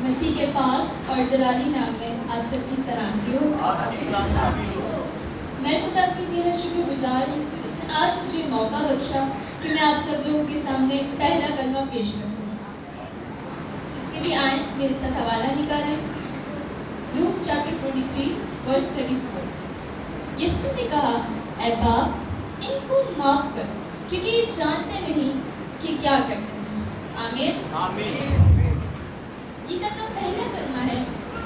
مسیح کے پاک اور جلالی نام میں آپ سب کی سلامتی ہو۔ میں خدا کی بہت شکر گزار ہوں کہ اس نے آج مجھے موقع بخشا کہ میں آپ سب لوگوں کے سامنے پہلا کلمہ پیش کر سکوں۔ اس کے لیے آئیں میرے ساتھ حوالہ نکالیں۔ لوک چیپٹر 23 ورس 34۔ یسوع نے کہا، اے باپ ان کو معاف کر کیونکہ یہ جانتے نہیں کہ کیا کرتے ہیں۔ آمین۔ آمین۔ یہ کلمہ پہلا کلمہ ہے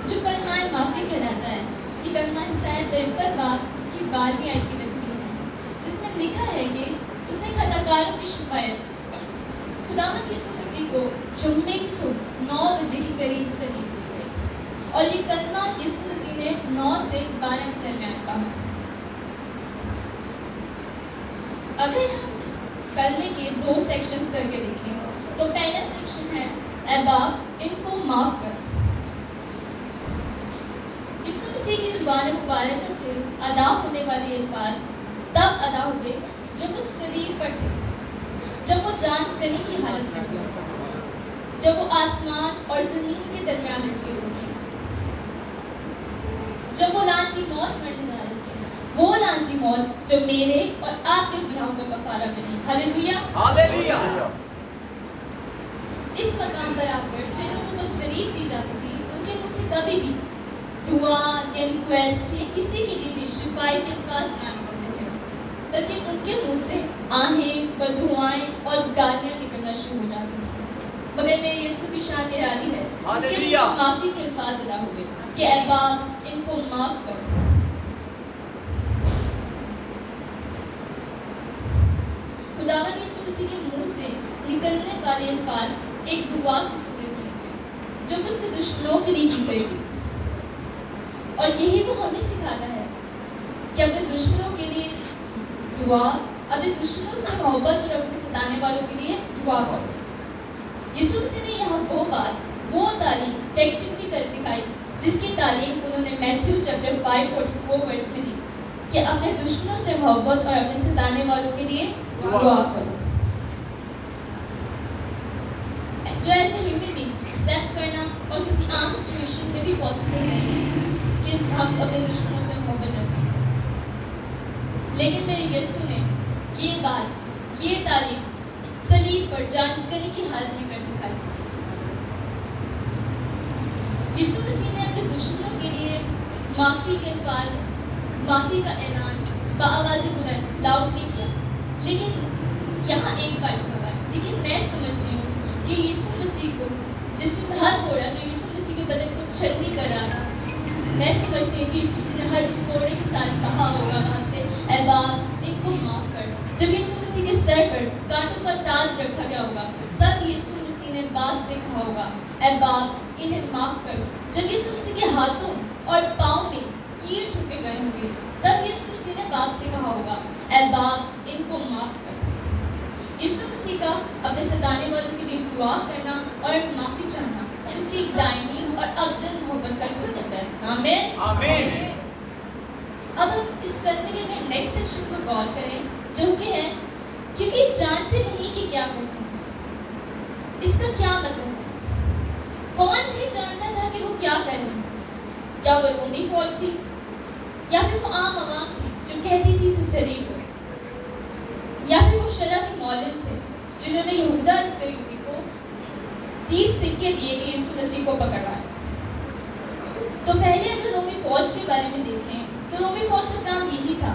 جو کلمہ معافی کہلاتا ہے۔ یہ کلمہ حسائی 53 باب اس کی 12ویں آیت کی تفسیر ہے۔ اس میں لکھا ہے کہ اس نے خطا کاروں کی شفاعت خداوند یسوع مسیح کو جمعے کی صبح 9 بجے کے قریب صلیب کی گئی، اور یہ کلمہ یسوع مسیح نے 9 سے 12 کے درمیان کہا۔ اگر ہم اس کلمے کے 2 سیکشنز کر کے دیکھیں تو پہلا سیکشن ہے، اے باپ ان کو معاف کر۔ یسوع مسیح کی زبان مبارکہ سے ادا ہونے والے الفاظ تب ادا ہوئے جب وہ صلیب پر تھے، جب وہ جان کنی کی حالت میں تھے، جب وہ آسمان اور زمین کے درمیان لٹکے ہوئے تھے، جب وہ لعنتی موت مرنے جا رہے تھے، وہ لعنتی موت جو میرے اور آپ کے گناہوں کا کفارہ بنی۔ ہاللیلویہ، ہاللیلویہ۔ اس مقام پر آ کر جن لوگوں کو صلیب دی جاتی تھی ان کے منہ سے کبھی بھی دعا یا ریکویسٹ یا کسی کے لیے بھی شفائی کے الفاظ نہ نکلتے تھے، بلکہ ان کے منہ سے آہیں، بددعائیں اور گالیاں نکلنا شروع ہو جاتی تھیں۔ مگر میرے یسوع کی شان نرالی ہے، اس کے منہ سے معافی کے الفاظ ادا ہوئے کہ اے باپ ان کو معاف کرو۔ خداوند یسوع مسیح کے منہ سے نکلنے والے الفاظ ایک دعا کی صورت میں تھے جو اس کے دشمنوں کے لیے کی گئی تھی، اور یہی وہ ہمیں سکھاتا ہے کہ اپنے دشمنوں کے لیے دعا، اپنے دشمنوں سے محبت اور اپنے ستانے والوں کے لیے دعا کرو۔ یسوع مسیح نے یہاں وہ بات، وہ تعلیم پریکٹیکلی کر دکھائی جس کی تعلیم انہوں نے میتھیو چیپٹر 5:44 ورس میں دی کہ اپنے دشمنوں سے محبت اور اپنے ستانے والوں کے لیے دعا کرو، جو ایسے ہیومن بینگ ایکسیپٹ کرنا اور کسی عام سچویشن میں بھی پاسبل نہیں ہے کہ ہم اپنے دشمنوں سے محبت رکھیں۔ لیکن میرے یسوع نے یہ بات، یہ تعلیم صلیب پر جان کنی کی حالت میں کر دکھائی۔ یسوع مسیح نے اپنے دشمنوں کے لیے معافی کے الفاظ، معافی کا اعلان بآواز بلند لاؤڈلی کیا، لیکن یہاں ایک بات لکھا ہے، لیکن میں سمجھتی ہوں کہ یسوع مسیح کو جسم میں ہر کوڑا جو یسوع مسیح کے بدن کو چھلنی کر رہا تھا، میں سمجھتی ہوں کہ یسوع مسیح نے ہر اس کوڑے کے ساتھ کہا ہوگا وہاں سے، اے باپ ان کو معاف کر۔ جب یسوع مسیح کے سر پر کانٹوں کا تاج رکھا گیا ہوگا تب یسوع مسیح نے باپ سے کہا ہوگا، اے باپ انہیں معاف کرو۔ جب یسوع مسیح کے ہاتھوں اور پاؤں میں کیل ٹھوکے گئے ہوں گے تب یسوع مسیح نے باپ سے کہا ہوگا، اے باپ ان کو معاف کرو۔ یسوع مسیح کا اپنے ستانے والوں کے لیے دعا کرنا اور معافی چاہنا اس کی دائمی اور افضل محبت کا ثبوت ہے۔ آمین۔ آمین۔ اب ہم اس کلمے کے نیکسٹ سیکشن پر غور کریں جو کہ ہے کیونکہ جانتے نہیں کہ کیا کرتے ہیں۔ اس کا کیا مطلب ہے؟ کون نہیں جانتا تھا کہ وہ کیا کر رہے ہیں؟ کیا وہ رومی فوج تھی یا پھر وہ عام عوام تھی جو کہتی تھی اسے صلیب دو، یا پھر وہ شرع کے معلم تھے جنہوں نے یہودا اسکریوتی کو 30 سکے دیے کہ یسوع مسیح کو پکڑوائے؟ تو پہلے اگر رومی فوج کے بارے میں دیکھیں تو رومی فوج کا کام یہی تھا،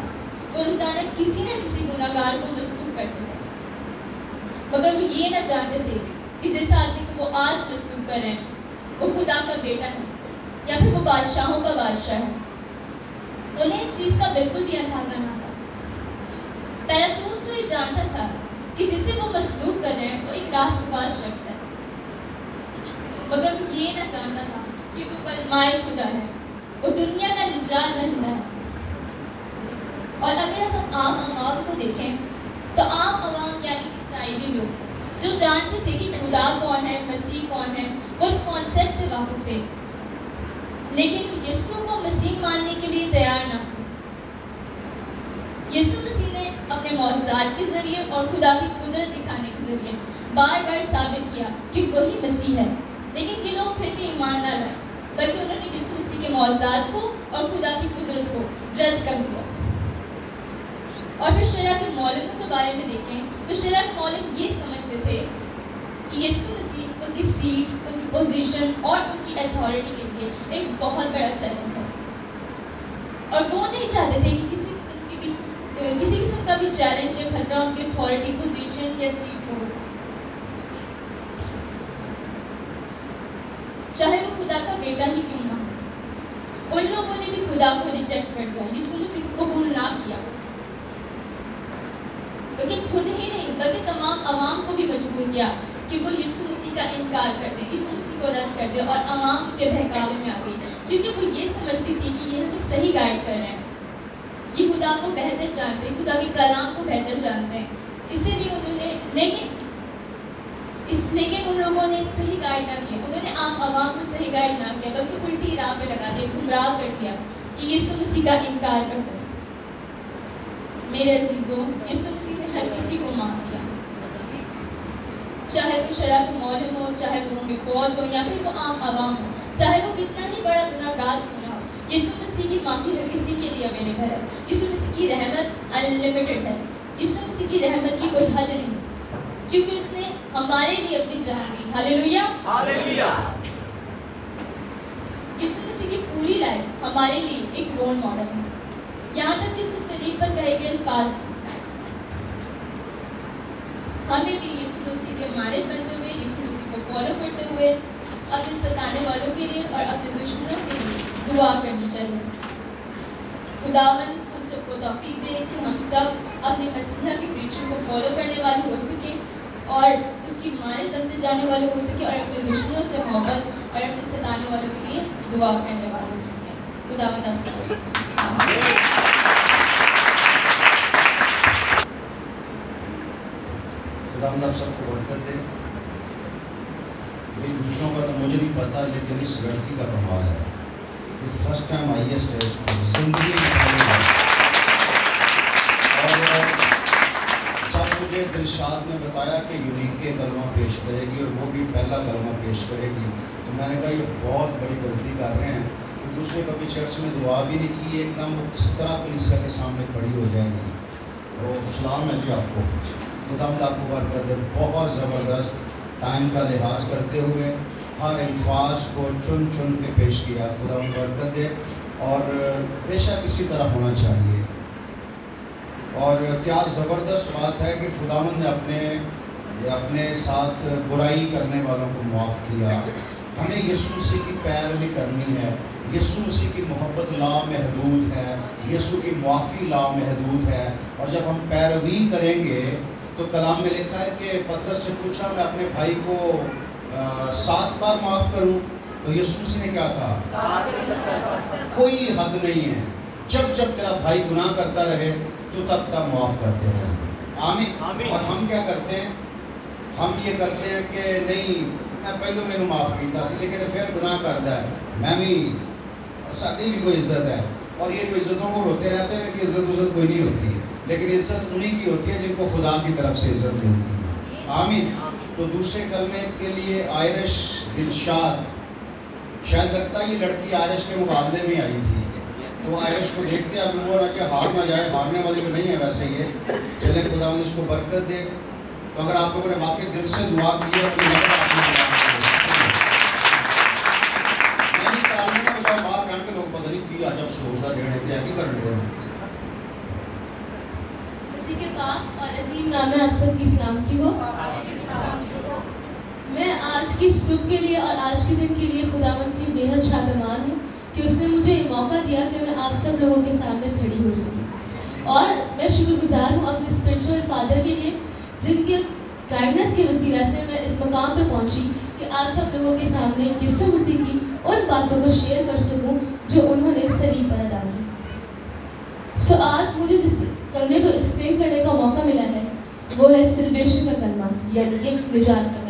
وہ روزانہ کسی نہ کسی گناہ گار کو مصلوب کرتے تھے، مگر وہ یہ نہ جانتے تھے کہ جس آدمی کو وہ آج مصلوب کر رہے ہیں وہ خدا کا بیٹا ہے یا پھر وہ بادشاہوں کا بادشاہ ہے۔ انہیں اس چیز کا بالکل بھی اندازہ نہ تھا۔ پیلاطوس تو یہ جانتا تھا کہ جسے وہ مصلوب کر رہے ہیں وہ ایک راست باز شخص ہے، مگر وہ یہ نہ جانتا تھا کہ وہ کلمائے خدا ہے، وہ دنیا کا نجات دہندہ ہے۔ اور اگر ہم عام عوام کو دیکھیں تو عام عوام یعنی اسرائیلی لوگ جو جانتے تھے کہ خدا کون ہے، مسیح کون ہے، وہ اس کانسیپٹ سے واقف تھے، لیکن وہ یسوع کو مسیح ماننے کے لیے تیار نہ تھے۔ یسوع مسیح نے اپنے معجزات کے ذریعے اور خدا کی قدرت دکھانے کے ذریعے بار بار ثابت کیا کہ وہی مسیح ہے، لیکن یہ لوگ پھر بھی ایمان بلکہ انہوں نے یسوع مسیح کے معجزات کو اور خدا کی قدرت کو رد کر دیا۔ اور پھر شرع کے مولویوں کے بارے میں دیکھیں تو شرع کے مولوی یہ سمجھتے تھے کہ یسوع مسیح ان کی سیٹ، ان کی پوزیشن اور ان کی اتھارٹی کے لیے ایک بہت بڑا چیلنج ہے، اور وہ نہیں چاہتے تھے کہ کسی قسم کا بھی چیلنج یا خطرہ ان کی اتھارٹی، پوزیشن یا سیٹ کو ہو، چاہے وہ خدا کا بیٹا ہی کیوں نہ ہو۔ ان لوگوں نے بھی خدا کو ریجیکٹ کر دیا، یسوع مسیح کو قبول نہ کیا، لیکن خود ہی نہیں بلکہ تمام عوام کو بھی مجبور کیا کہ وہ یسوع مسیح کا انکار کر دیں، یسوع مسیح کو رد کر دیں، اور عوام کے بہکاوے میں آ گئی، کیونکہ وہ یہ سمجھتی تھی کہ یہ ہمیں صحیح گائیڈ کر رہے ہیں، یہ خدا کو بہتر جانتے ہیں، خدا کے کلام کو بہتر جانتے ہیں، اسی لیے انہوں نے لیکن ان لوگوں نے صحیح گائیڈ نہ کیا، انہوں نے عام عوام کو صحیح گائیڈ نہ کیا، بلکہ الٹی راہ پہ لگا دیا، گمراہ کر دیا کہ یسوع مسیح کا انکار کر دیں۔ میرے عزیزوں، یسوع مسیح نے ہر کسی کو معاف کیا، چاہے وہ شرع کے مولوی ہو، چاہے وہ رومی فوج ہو، یا پھر وہ عام عوام ہو، چاہے وہ کتنا ہی بڑا گناہ گار کیوں نہ ہو، یسوع مسیح کی معافی ہر کسی کے لیے اویلیبل ہے۔ یسوع مسیح کی رحمت انلمیٹڈ ہے، یسوع مسیح کی رحمت کی کوئی حد نہیں، کیونکہ اس نے ہمارے لیے اپنی جان دی۔ ہاللیلویہ، ہاللیلویہ۔ یسوع مسیح کی پوری لائف ہمارے لیے ایک رول ماڈل ہے، یہاں تک کہ اس کے صلیب پر کہے گئے الفاظ ہمیں بھی یسوع مسیح کے مانند بنتے ہوئے، یسوع مسیح کو فالو کرتے ہوئے اپنے ستانے والوں کے لیے اور اپنے دشمنوں کے لیے دعا کرنی چاہیے۔ خداوند ہم سب کو توفیق دے کہ ہم سب اپنے مسیحا کی پریچنگ کو فالو کرنے والے ہو سکیں اور اس کی مانند بنتے جانے والے ہو سکیں، اور اپنے دشمنوں سے محبت اور اپنے ستانے والوں کے لیے دعا کرنے والے ہو سکیں۔ خداوند آپ سب خداوند آپ سب کو برکت دے۔ یہ دوسروں کا تو مجھے نہیں پتا، لیکن اس لڑکی کا کمال ہے، یہ فرسٹ ٹائم آئی ایس ہے زندگی میں، اور جب مجھے دلشاد نے بتایا کہ یونیکے کلمہ پیش کرے گی اور وہ بھی پہلا کلمہ پیش کرے گی، تو میں نے کہا یہ بہت بڑی غلطی کر رہے ہیں، کہ دوسرے کبھی چرچ میں دعا بھی نہیں کی، ایک دم وہ کس طرح کلیسیا کے سامنے کھڑی ہو جائے گی۔ تو سلام ہے جی آپ کو، خداوند آپ کو برکت دے۔ بہت زبردست ٹائم کا لحاظ کرتے ہوئے ہر الفاظ کو چن چن کے پیش کیا، خداوند برکت دے، اور بے شک اسی طرح ہونا چاہیے۔ اور کیا زبردست بات ہے کہ خداوند نے اپنے ساتھ برائی کرنے والوں کو معاف کیا۔ ہمیں یسوع مسیح کی پیروی کرنی ہے، یسوع مسیح کی محبت لامحدود ہے، یسوع کی معافی لامحدود ہے، اور جب ہم پیروی کریں گے تو کلام میں لکھا ہے کہ پطرس سے پوچھا میں اپنے بھائی کو 7 بار معاف کروں، تو یسوع مسیح نے کیا کہا؟ کوئی حد نہیں ہے، جب جب تیرا بھائی گناہ کرتا رہے تو تب تک معاف کرتے رہے۔ آمین۔ اور ہم کیا کرتے ہیں؟ ہم یہ کرتے ہیں کہ نہیں میں پہلے میں نے معاف کیتا سی لیکن پھر گناہ کرتا ہے، میں بھی ساری بھی کوئی عزت ہے، اور یہ جو عزتوں کو روتے رہتے ہیں کہ عزت کوئی نہیں ہوتی ہے، لیکن عزت انہی کی ہوتی ہے جن کو خدا کی طرف سے عزت ملتی ہے۔ آمین۔ تو دوسرے کلمے کے لیے آئرش دلشاد، شاید لگتا ہے یہ لڑکی آئرش کے مقابلے میں آئی تھی، تو آئرش کو دیکھتے اب وہ نہ کہ ہار نہ جائے، ہارنے والی تو نہیں ہے ویسے یہ، چلے خدا اس کو برکت دے۔ تو اگر آپ لوگوں نے واقعی دل سے دعا کی ہے تو باہر کہنے کے لوگ پتہ نہیں کیا جب سوچا دینے تھے کی کر رہے ہیں۔ اسی کے پاک اور عظیم نام میں آپ سب کی سلامتی ہو۔ میں آج کی صبح کے لیے اور آج کے دن کے لیے خداوند کی بے حد شادمان ہوں کہ اس نے مجھے موقع دیا کہ میں آپ سب لوگوں کے سامنے کھڑی ہو سکوں، اور میں شکر گزار ہوں اپنے اسپرچول فادر کے لیے جن کے گائیڈنس کے وسیلہ سے میں اس مقام پہ پہنچی کہ آپ سب لوگوں کے سامنے یسوع مسیح کی ان باتوں کو شیئر کر سکوں جو انہوں نے صلیب پر ادا کی۔ آج مجھے جس کلمے کو ایکسپلین کرنے کا موقع ملا ہے وہ ہے سلویشن کا کلمہ، یعنی کہ نجات کا کلمہ۔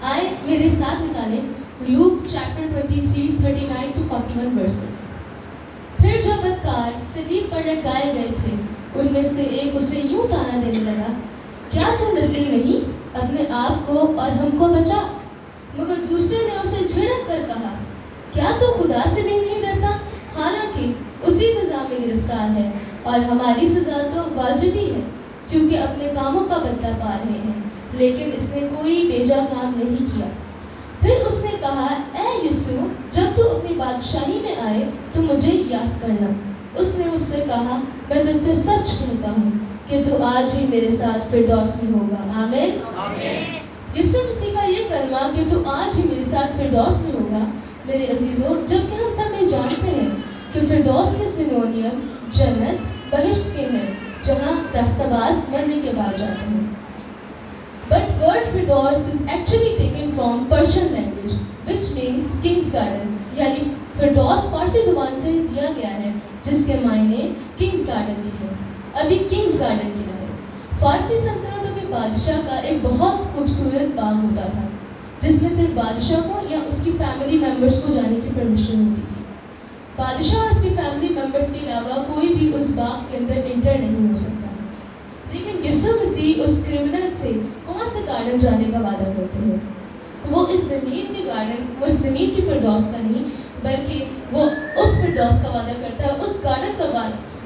آئے میرے ساتھ نکالیں لوک چیپٹر 23 39 to 41 ورسز۔ پھر جو بدکار صلیب پر لٹکائے گئے تھے ان میں سے ایک اسے یوں تانا دینے لگا، کیا تو مسیح نہیں؟ اپنے آپ کو اور ہم کو بچا۔ مگر دوسرے نے اسے جھڑک کر کہا، کیا تو خدا سے بھی نہیں ڈرتا؟ حالانکہ اسی سزا میں گرفتار ہے، اور ہماری سزا تو واجبی ہے کیونکہ اپنے کاموں کا بدلہ پا رہے ہیں، لیکن اس نے کوئی بیجا کام نہیں کیا۔ پھر اس نے کہا، اے یسوع، جب تو اپنی بادشاہی میں آئے تو مجھے یاد کرنا۔ اس نے اس سے کہا، میں تجھ سے سچ کہتا ہوں کہ تو آج ہی میرے ساتھ فردوس میں ہوگا۔ آمین۔ یسوع مسیح کا یہ کلمہ کہ تو آج ہی میرے ساتھ فردوس میں ہوگا، میرے عزیزوں، جبکہ ہم سب یہ جانتے ہیں کہ فردوس کے سنونیم جنت بہشت کے ہیں جہاں راستہ باز مرنے کے بعد جاتے ہیں۔ But word Firdaus is actually taken from Persian language, which means King's Garden. یعنی فردوس فارسی زبان سے دیا گیا ہے جس کے معنی کنگز گارڈن بھی ہے۔ ابھی کنگز گارڈن کیا ہے؟ فارسی سلطنتوں کے بادشاہ کا ایک بہت خوبصورت باغ ہوتا تھا جس میں صرف بادشاہ کو یا اس کی فیملی ممبرس کو جانے کی پرمیشن ہوتی تھی۔ بادشاہ اور اس کی فیملی ممبرس کے علاوہ کوئی بھی اس باغ کے اندر انٹر نہیں ہو سکتا۔ لیکن یسوع مسیح اس کرمنل سے کون سے گارڈن جانے کا وعدہ کرتے ہیں؟ وہ اس زمین کے گارڈن، وہ اس زمین کی فردوس کا نہیں بلکہ وہ اس فردوس کا وعدہ کرتا ہے، اس گارڈن کا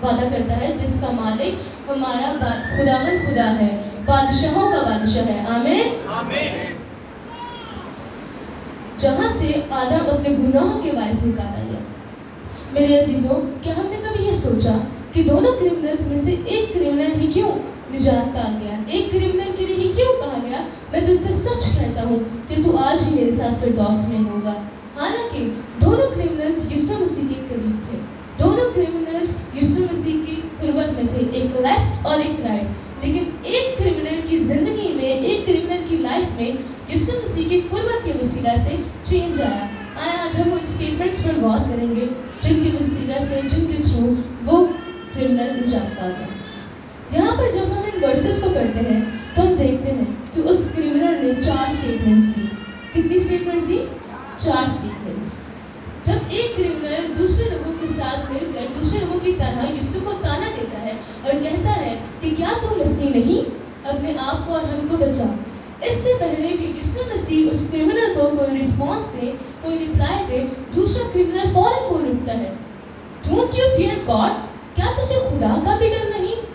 وعدہ کرتا ہے جس کا مالک ہمارا خداوند خدا ہے، بادشاہوں کا بادشاہ ہے۔ آمین۔ جہاں سے آدم اپنے گناہوں کے باعث نکالا گیا۔ میرے عزیزوں، کیا ہم نے کبھی یہ سوچا کہ دونوں کرمنلز میں سے ایک کرمنل ہی کیوں نجات پا گیا؟ ایک کرمنل کے لیے ہی کیوں کہا گیا، میں تجھ سے سچ کہتا ہوں کہ تو آج ہی میرے ساتھ فردوس میں ہوگا؟ حالانکہ دونوں کرمنلز یسوع مسیح کے قریب تھے، دونوں کرمنلز یسوع مسیح کی قربت میں تھے، ایک لیفٹ اور ایک رائٹ، لیکن ایک کرمنل کی زندگی میں، ایک کرمنل کی لائف میں یسوع مسیح کی قربت کے وسیلہ سے چینج آیا۔ آج ہم ان اسٹیٹمنٹس پر غور کریں گے جن کے وسیلہ سے، جن کے تھرو وہ کرمنل نجات پا گیا۔ یہاں پر جب ہم ان ورسز کو پڑھتے ہیں تو ہم دیکھتے ہیں کہ اس کرمنل نے 4 اسٹیٹمنٹس دی۔ کتنی اسٹیٹمنٹس دی؟ 4 اسٹیٹمنٹس۔ جب ایک کرمنل دوسرے لوگوں کے ساتھ مل کر دوسرے لوگوں کی طرح یسوع کو تانا دیتا ہے اور کہتا ہے کہ کیا تو مسیح نہیں، اپنے آپ کو اور ہم کو بچا، اس سے پہلے کہ یسوع مسیح اس کرمنل کو کوئی رسپانس دے، کوئی ریپلائی دے، دوسرا کرمنل فوراً بول اٹھتا ہے، ڈونٹ یو فیئر گاڈ، کیا تجھے خدا کا بھی ڈر نہیں؟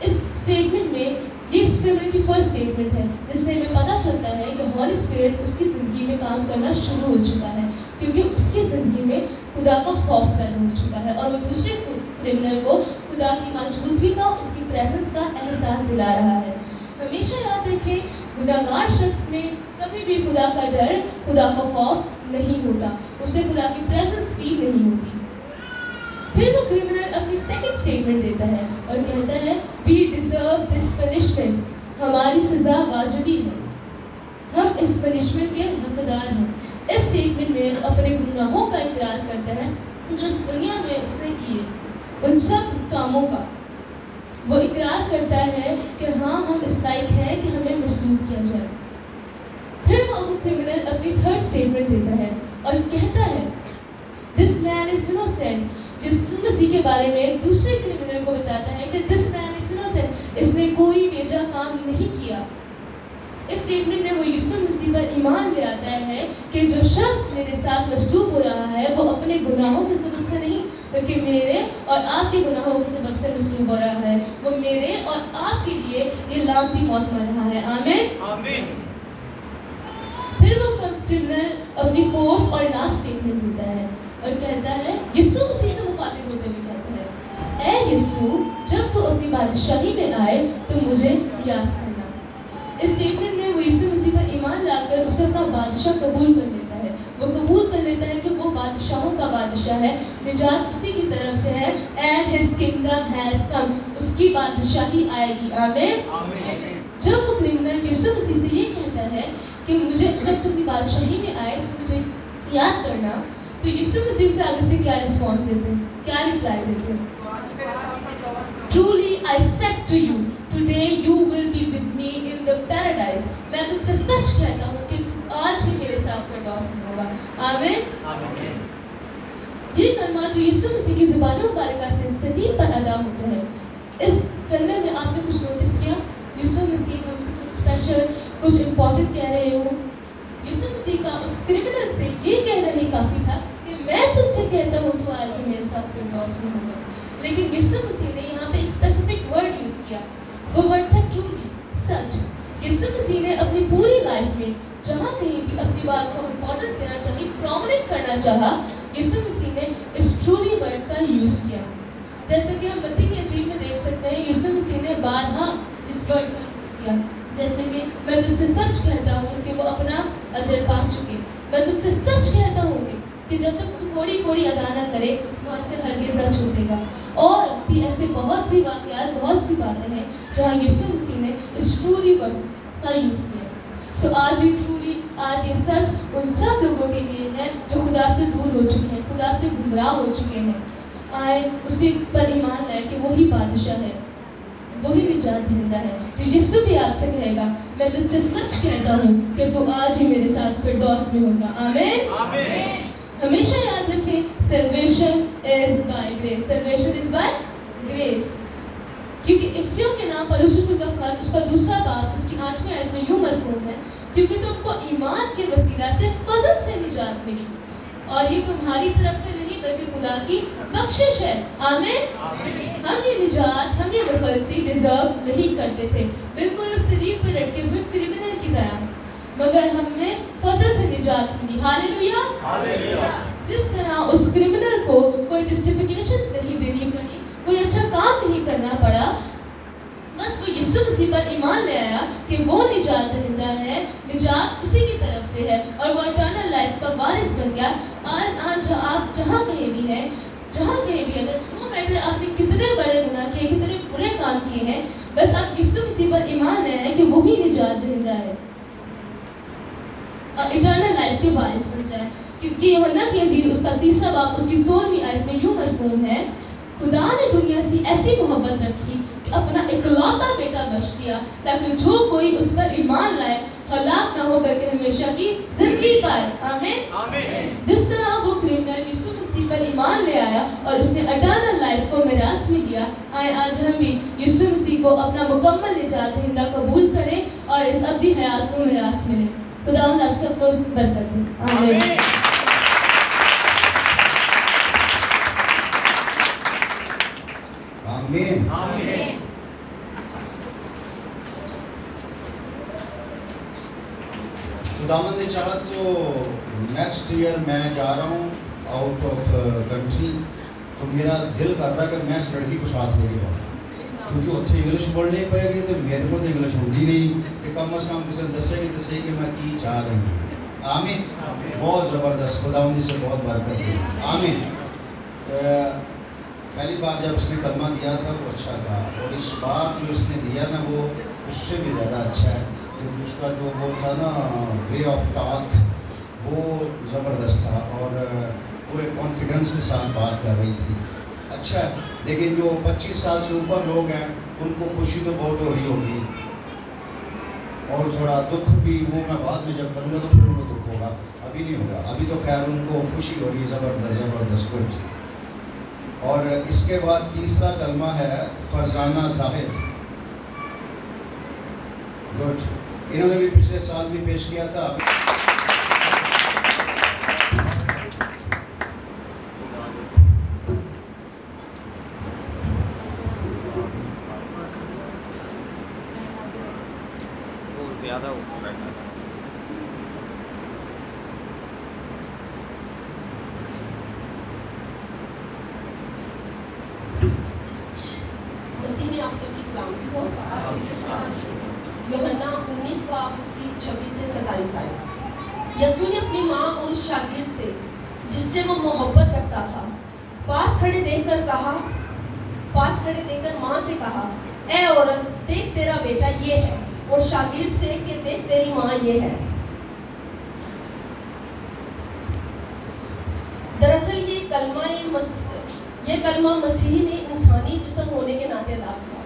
اس اسٹیٹمنٹ میں یہ اس کرمنل کی فرسٹ اسٹیٹمنٹ ہے جس سے ہمیں پتہ چلتا ہے کہ ہولی اسپرٹ اس کی زندگی میں کام کرنا شروع ہو چکا ہے، کیونکہ اس کی زندگی میں خدا کا خوف پیدا ہو چکا ہے اور وہ دوسرے کرمنل کو خدا کی موجودگی کا، اس کی پریزنس کا احساس دلا رہا ہے۔ ہمیشہ یاد رکھیں، گناہگار شخص میں کبھی بھی خدا کا ڈر، خدا کا خوف نہیں ہوتا، اسے خدا کی پریزنس فیل نہیں ہوتی۔ پھر وہ کرمنل اپنی سیکنڈ اسٹیٹمنٹ دیتا ہے اور کہتا ہے، we deserve this punishment، ہماری سزا واجبی ہے، ہم اس پنشمنٹ کے حقدار ہیں۔ اس اسٹیٹمنٹ میں اپنے گناہوں کا اقرار کرتا ہے جو اس دنیا میں اس نے کیے، ان سب کاموں کا وہ اقرار کرتا ہے کہ ہاں ہم اس لائق ہیں کہ ہمیں مصلوب کیا جائے۔ پھر وہ کرمنل اپنی تھرڈ اسٹیٹمنٹ دیتا ہے اور کہتا ہے، دس مین از انوسینٹ، یسوع مسیح کے بارے میں دوسرے کرمنل کو بتاتا ہے کہ دس مین از انوسینٹ، اس نے کوئی بیجا کام نہیں کیا۔ اس اسٹیٹمنٹ میں وہ یسوع مسیح پر ایمان لے آتا ہے کہ جو شخص میرے ساتھ مصلوب ہو رہا ہے وہ اپنے گناہوں کے سبب سے نہیں بلکہ میرے اور آپ کے گناہوں کے سبب سے مصلوب ہو رہا ہے، وہ میرے اور آپ کے لیے یہ لعنتی موت مر رہا ہے۔ آمین۔ پھر وہ کرمنل اپنی فورتھ اور لاسٹ اسٹیٹمنٹ دیتا ہے اور کہتا ہے، یسوع مسیح سے مخاطب ہوتے ہوئے کہتا ہے، اے یسوع، جب تو اپنی بادشاہی میں آئے تو مجھے یاد کرنا۔ اس اسٹیٹمنٹ میں وہ یسوع مسیح پر ایمان لا کر اسے اپنا بادشاہ قبول کر لیتا ہے، وہ قبول کر لیتا ہے کہ وہ بادشاہوں کا بادشاہ ہے، نجات اسی کی طرف سے ہے، and his kingdom has come، اس کی بادشاہی آئے گی۔ آمین۔ جب وہ کرمنل یسوع مسیح سے یہ کہتا ہے کہ مجھے جب تم اپنی بادشاہی میں آئے تو مجھے یاد کرنا، تو یسوع مسیح سے آگے سے کیا رسپانس دیتے ہیں، کیا ریپلائی دیتے ہیں؟ Truly I said to you, today you will be with me in the paradise۔ میں تجھ سے سچ کہتا ہوں کہ تو آج ہی میرے ساتھ فردوس میں ہوگا۔ آمین۔ یہ کلمہ جو یسوع مسیح کی زبان مبارکہ سے صلیب پر ادا ہوتا ہے، اس کلمے میں آپ نے کچھ نوٹس کیا؟ یسوع مسیح ہم سے کچھ اسپیشل، کچھ امپورٹنٹ کہہ رہے ہوں۔ یسوع مسیح کا اس کرمنل سے یہ کہنا ہی کافی تھا में होगा। लेकिन यीशु मसीह ने यहाँ पे एक स्पेसिफिक वर्ड यूज़ किया, वो वर्ड था ट्रूली, सच। यीशु मसीह ने अपनी पूरी लाइफ में जहाँ कहीं भी अपनी बात को इम्पोर्टेंस देना चाहिए, प्रोमिनेंट करना चाहा, यीशु मसीह ने इस ट्रूली वर्ड का यूज़ किया। जैसे कि हम मत्ती की इंजील में देख सकते हैं, यीशु मसीह ने बारहा इस वर्ड का यूज़ किया। जैसे कि मैं तुझसे सच कहता हूँ कि वो अपना अजर पा चुके। मैं तुझसे सच कहता हूँ कि जब तक तू कोड़ी कोड़ी अदा ना करे वहाँ से हरगिज़ ना छूटेगा। और भी ऐसे बहुत सी वाक़यात, बहुत सी बातें हैं जहाँ यीशु मसीह ने इस ट्रूली वर्ड का यूज़ किया। सो आज ये ट्रूली, आज ये सच उन सब लोगों के लिए है जो खुदा से दूर हो चुके हैं, खुदा से गुमराह हो चुके हैं। आए उसी पर ईमान लाए कि वही बादशाह है, वही निजात दहिंदा है। तो यीशु भी आपसे कहेगा, मैं तुझसे सच कहता हूँ कि तू आज ही मेरे साथ फिरदौस में होगा। आमीन, आमीन। हमेशा याद रखें, salvation is by grace, salvation is by grace। क्योंकि इफ्सियों के नाम पर यीशु का खत उसका दूसरा बाब उसकी 8वीं आयत में यूं मरकूम है, क्योंकि तुमको ईमान के वसीला से फजल से निजात मिली, और ये तुम्हारी तरफ से नहीं बल्कि खुदा की बख्शिश है। आमीन। हम ये निजात, हम ये मुखलसी डिजर्व नहीं करते थे, बिल्कुल उस सलीब पे लटके हुए क्रिमिनल की तरह, मगर हमें फजल से निजात मिली। Hallelujah, hallelujah. जिस तरह उस क्रिमिनल को कोई जस्टिफिकेशंस नहीं देनी पड़ी, कोई अच्छा काम नहीं करना पड़ा, बस वो यीशु मसीह पर ईमान ले आया कि वो निजात दहिंदा है, निजात उसी की तरफ से है, और वो इटर्नल लाइफ का वारिस बन गया। आज आप जहाँ कहीं भी हैं, जहाँ कहीं भी, अगर नो मैटर आपने कितने बड़े गुनाह किए, कितने बुरे काम किए हैं, बस आप यीशु मसीह पर ईमान ले आए कि वही निजात दहिंदा है और इटर्नल लाइफ के वारिस बन जाए। क्योंकि यूहन्ना की इंजील उसका 3रा बाब उसकी 16वीं आयत में यूं मरकूम है, खुदा ने दुनिया से ऐसी मोहब्बत रखी कि अपना इकलौता बेटा बख्श दिया, ताकि जो कोई उस पर ईमान लाए हलाक ना हो बल्कि हमेशा की जिंदगी पाए। आमीन, आमीन। जिस तरह वो क्रिमिनल यीशु मसीह पर ईमान ले आया और उसने इटर्नल लाइफ को मिरास में दिया, आए आज हम भी यीशु मसीह को अपना मुकम्मल निजात दहिंदा कबूल करें और इस अब्दी हयात को मिरास मिले। खुदावंद आप सबको बरकत दे। आमीन। आमीन, आमीन। खुदावंद ने चाहा तो नेक्स्ट ईयर मैं जा रहा हूँ आउट ऑफ कंट्री, तो मेरा दिल कर रहा है कि मैं इस लड़की को साथ लेके जाऊँ, क्योंकि उत्थे इंग्लिश बोल नहीं पाएगी तो मेरे को तो इंग्लिश होती नहीं, तो कम अज़ कम किसी दसेगी तो सही कि मैं की चाह रही हूँ। आमीन। बहुत ज़बरदस्त, खुदावंद से बहुत बरकत दी। आमीन। पहली बार जब उसने कलमा दिया था वो अच्छा था, और इस बार जो इसने दिया ना वो उससे भी ज़्यादा अच्छा है, क्योंकि उसका जो वो था ना वे ऑफ टॉक वो ज़बरदस्त था, और पूरे कॉन्फिडेंस के साथ बात कर रही थी। अच्छा है, लेकिन जो 25 साल से ऊपर लोग हैं उनको खुशी तो बहुत हो रही होगी, और थोड़ा दुख भी वो मैं बाद में जब करूँगा तो फिर उनको दुख होगा, अभी नहीं होगा। अभी तो खैर उनको खुशी हो रही है, ज़बरदस्त ज़बरदस्त कुछ। और इसके बाद तीसरा कलमा है फरजाना जाहिद। गुड, इन्होंने भी पिछले साल भी पेश किया था। ज़्यादा ऊपर बैठा था। मसीह में आप सबकी सलामती हो। यूहन्ना 19 बाब उसकी 26 से 27 आयत। यीशु ने अपनी माँ और उस शागिर्द से जिससे वो मोहब्बत रखता था पास खड़े देखकर माँ से कहा, ए औरत देख तेरा बेटा ये है, और शागिर्द से कि देख तेरी माँ ये है। दरअसल ये कलमा मसीह ने इंसानी जिस्म होने के नाते अदा किया।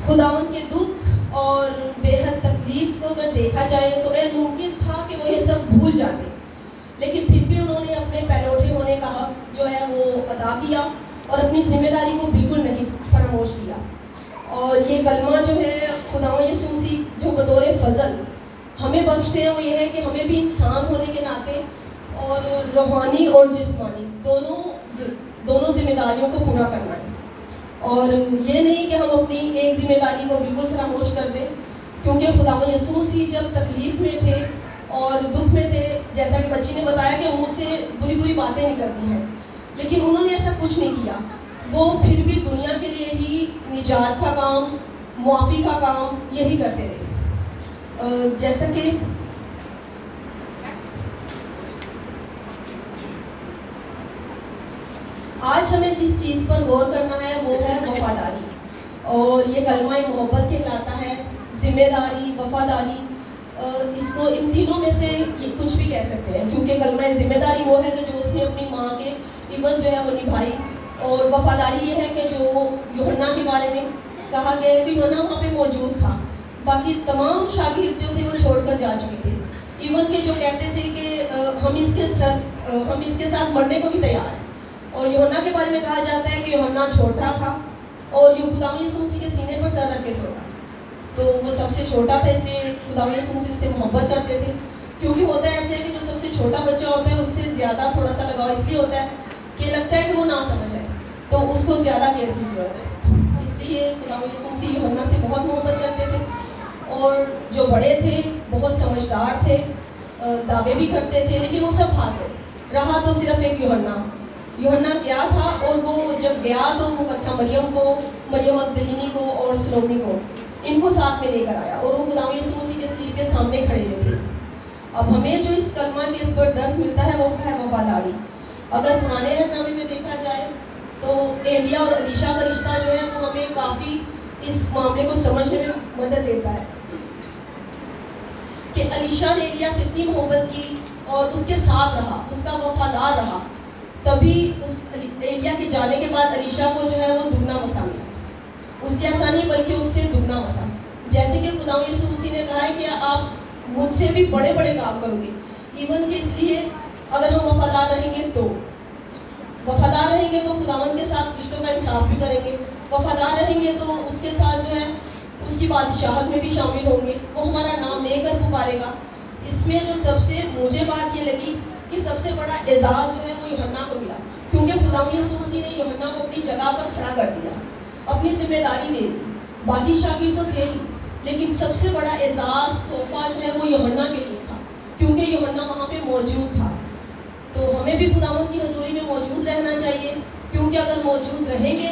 खुदावंद के दुख और बेहद तकलीफ को अगर देखा जाए तो मुमकिन था कि वो ये सब भूल जाते, लेकिन फिर भी उन्होंने अपने पैलोठे होने का हक जो है वो अदा किया और अपनी जिम्मेदारी को बिल्कुल नहीं फरामोश किया। और ये कलमा जो है खुदावंद यीशु मसीह जो बतौर फजल हमें बख्शते हैं, वो ये है कि हमें भी इंसान होने के नाते और रूहानी और जिस्मानी दोनों दोनों जिम्मेदारियों को पूरा करना है। और ये नहीं कि हम अपनी एक जिम्मेदारी को बिल्कुल फरामोश कर दें, क्योंकि खुदावंद यीशु मसीह जब तकलीफ़ में थे और दुख में थे, जैसा कि बच्ची ने बताया कि मुझसे बुरी बुरी बातें निकलती हैं, लेकिन उन्होंने ऐसा कुछ नहीं किया। वो फिर भी दुनिया के लिए ही निजात का काम, मुआफ़ी का काम यही करते रहे। जैसा कि आज हमें जिस चीज़ पर गौर करना है वो है वफादारी, और ये कलमा मोहब्बत कहलाता है। जिम्मेदारी, वफादारी, इसको इन तीनों में से कुछ भी कह सकते हैं, क्योंकि कलमा जिम्मेदारी वो है कि जो उसने अपनी माँ के इवज़ जो है वो निभाई, और वफादारी ये है कि जो यूहन्ना के बारे में कहा गया है कि यूहन्ना वहाँ पे मौजूद था, बाकी तमाम शागिर्द जो थे वो छोड़कर जा चुके थे। इवन के जो कहते थे कि हम इसके साथ मरने को भी तैयार हैं। और यूहन्ना के बारे में कहा जाता है कि यूहन्ना छोटा था और ये खुदावंद यीशु मसीह के सीने पर सर रख के सोता, तो वो सबसे छोटा था, इसलिए खुदावंद यीशु मसीह से मोहब्बत करते थे। क्योंकि होता है ऐसे कि जो सबसे छोटा बच्चा होता है उससे ज़्यादा थोड़ा सा लगाव इसलिए होता है कि लगता है कि वो ना समझ आए, तो उसको ज़्यादा केयर की ज़रूरत है। इसलिए खुदावंद यीशु मसीह यूहन्ना से बहुत मोहब्बत करते थे। और जो बड़े थे बहुत समझदार थे, दावे भी करते थे, लेकिन वो सब भाग गए। रहा तो सिर्फ एक यूहन्ना गया था, और वो जब गया तो मुकद्दसा मरियम को, मरियम मगदलीनी को और सलोमी को, इनको साथ में लेकर आया, और वो खुदावंद यीशु मसीह के सलीब के सामने खड़े हुए थे। अब हमें जो इस कलमा के ऊपर दर्स मिलता है वो है वफादारी। अगर पुराने अहदनामे में देखा जाए तो एलिया और अलीशा का रिश्ता जो है वो हमें काफ़ी इस मामले को समझने में मदद देता है कि अलीशा ने एलिया से इतनी मोहब्बत की और उसके साथ रहा, उसका वफादार रहा, तभी उस एलिया के जाने के बाद अलीशा को जो है वो दुगना मसा मिला। उसके ऐसा नहीं बल्कि उससे दुगना मसा। जैसे कि खुदावंद यीशु मसीह ने कहा है कि आप मुझसे भी बड़े बड़े काम करोगे। इवन कि इसलिए अगर हम वफादार रहेंगे तो खुदावंद के साथ रिश्तों का इंसाफ भी करेंगे, वफादार रहेंगे तो उसके साथ जो है उसकी बादशाहत में भी शामिल होंगे, वो हमारा नाम लेकर पुकारेगा। इसमें जो सबसे मुझे बात ये लगी कि सबसे बड़ा एजाज़ जो है वो यूहन्ना को मिला, क्योंकि खुदावंद यीशु मसीह ने यूहन्ना को अपनी जगह पर खड़ा कर दिया, अपनी जिम्मेदारी दे दी। बाकी शागिर्द तो थे ही, लेकिन सबसे बड़ा एजाज़ तोहफा जो है वो यूहन्ना के लिए था, क्योंकि यूहन्ना वहाँ पे मौजूद था। तो हमें भी खुदावंद की हजूरी में मौजूद रहना चाहिए, क्योंकि अगर मौजूद रहेंगे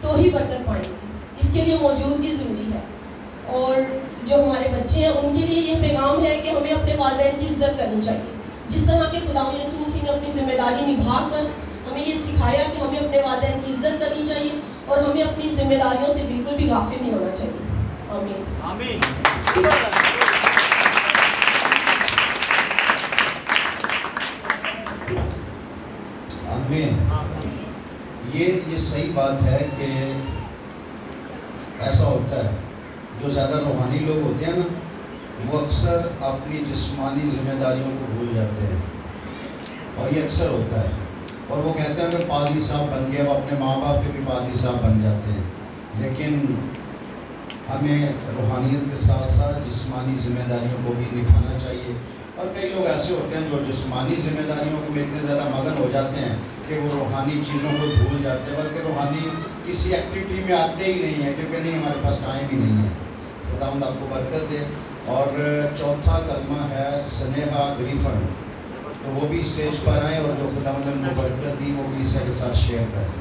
तो ही बरकत पाएंगे। इसके लिए मौजूदगी ज़रूरी है। और जो हमारे बच्चे हैं उनके लिए ये पैगाम है कि हमें अपने वालिदैन की इज़्ज़त करनी चाहिए, जिस तरह के खुदावंद यीशु मसीह ने अपनी ज़िम्मेदारी निभाकर हमें ये सिखाया कि हमें अपने वालिदैन की इज़्ज़त करनी चाहिए और हमें अपनी जिम्मेदारियों से बिल्कुल भी गाफिल नहीं होना चाहिए। आमीन आमीन। आमीन। ये सही बात है कि ऐसा होता है, जो ज़्यादा रूहानी लोग होते हैं ना, वो अक्सर अपनी जिस्मानी जिम्मेदारियों को भूल जाते हैं, और ये अक्सर होता है। और वो कहते हैं कि पादरी साहब बन गए, वो अपने माँ बाप के भी पादरी साहब बन जाते हैं, लेकिन हमें रूहानियत के साथ साथ जिस्मानी जिम्मेदारियों को भी निभाना चाहिए। और कई लोग ऐसे होते हैं जो जिस्मानी जिम्मेदारियों में इतने ज़्यादा मगन हो जाते हैं कि वो रूहानी चीज़ों को भूल जाते हैं, बल्कि रूहानी किसी एक्टिविटी में आते ही नहीं है, क्योंकि नहीं, हमारे पास टाइम ही नहीं है। खुदावंद आपको बरकत दे। और चौथा कलमा है स्नेहा ग्रीफन, तो वो भी स्टेज पर आए और जो खुदावंद ने उनको बरकत दी वो कलीसिया के साथ शेयर करें।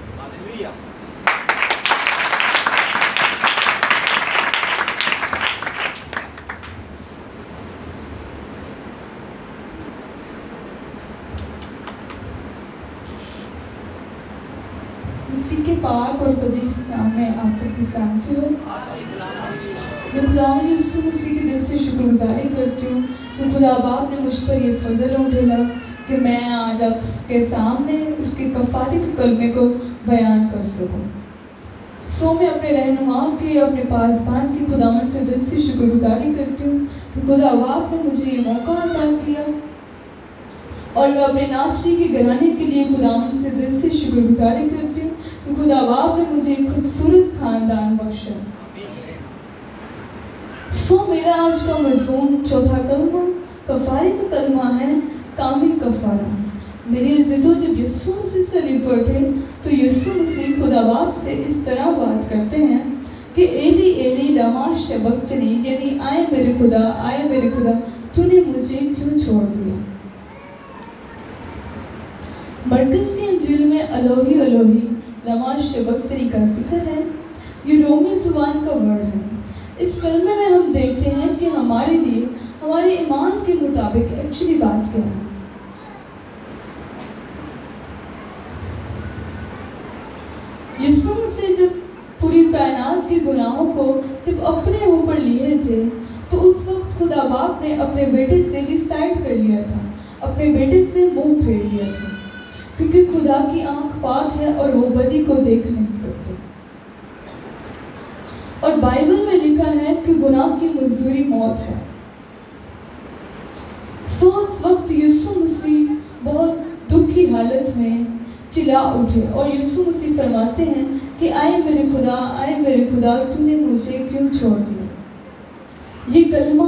मसीह के पाक और कदीस नाम में आप सबकी सलामती हो। मैं खुदावंद यीशु मसीह के दिल से शुक्रगुजारी करती हूँ कि खुदा बाप ने मुझ पर ये फजल उठेला कि मैं आज आपके सामने उसके कफ़ारे के कलमे को बयान कर सकूँ। सो मैं अपने रहनुमा के, अपने पासबान की खुदावंद से दिल से शुक्रगुजारी करती हूँ कि खुदा बाप ने मुझे ये मौका अता किया, और मैं अपने नासरी के घराने के लिए खुदावंद से दिल से शुक्रगुजारी करती हूँ कि खुदा बाप ने मुझे एक खूबसूरत खानदान बख्शा। सो मेरा आज का मज़मून चौथा कलमा कफ़ारे का कलमा है, कामिल कफ़ारा। मेरे मुलाहिज़े तो जब यीशु मसीह सलीब पर थे तो यीशु मसीह खुदा बाप से इस तरह बात करते हैं कि एली एली लमा शबक्तनी, यानी आए मेरे खुदा तूने मुझे क्यों छोड़ दिया। मरकज़ की इंजील में अलोही अलोही लमा शबक्तनी का जिक्र है। ये रोमी ज़ुबान का वर्ड है। इस कलमे में हम देखते हैं कि हमारे लिए हमारे ईमान के मुताबिक एक्चुअली बात क्या है। यीशु मसीह जब पूरी कायनात के गुनाहों को जब अपने ऊपर लिए थे तो उस वक्त खुदा बाप ने अपने बेटे से डिसाइड कर लिया था, अपने बेटे से मुंह फेर लिया था, क्योंकि खुदा की आंख पाक है और वो बदी को देख नहीं सकते। और बाइबल में लिखा है कि गुनाह की मजदूरी मौत है। सो उस वक्त यीशु मसीह बहुत दुख की हालत में चिल्ला उठे और यीशु मसीह फरमाते हैं कि आए मेरे खुदा तूने मुझे क्यों छोड़ दिया। ये कलमा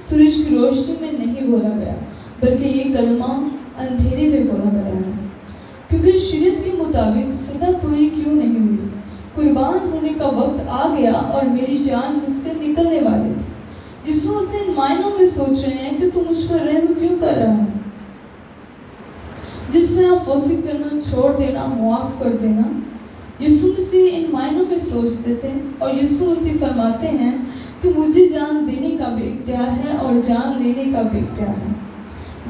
सूरज की रोशनी में नहीं बोला गया, बल्कि ये कलमा अंधेरे में बोला गया है, क्योंकि शरीयत के मुताबिक सदा पूरी क्यों नहीं हुई। कुर्बान होने का वक्त आ गया और मेरी जान मुझसे निकलने वाली थी। यीशु मसीह इन मायनों में सोच रहे हैं कि तू मुझ पर रहम क्यों कर रहा है। जिस तरह फौसी करना छोड़ देना, मुआफ कर देना, यीशु मसीह इन मायनों में सोचते थे। और यीशु मसीह फरमाते हैं कि मुझे जान देने का भी इख्तियार है और जान लेने का भी इख्तियार है।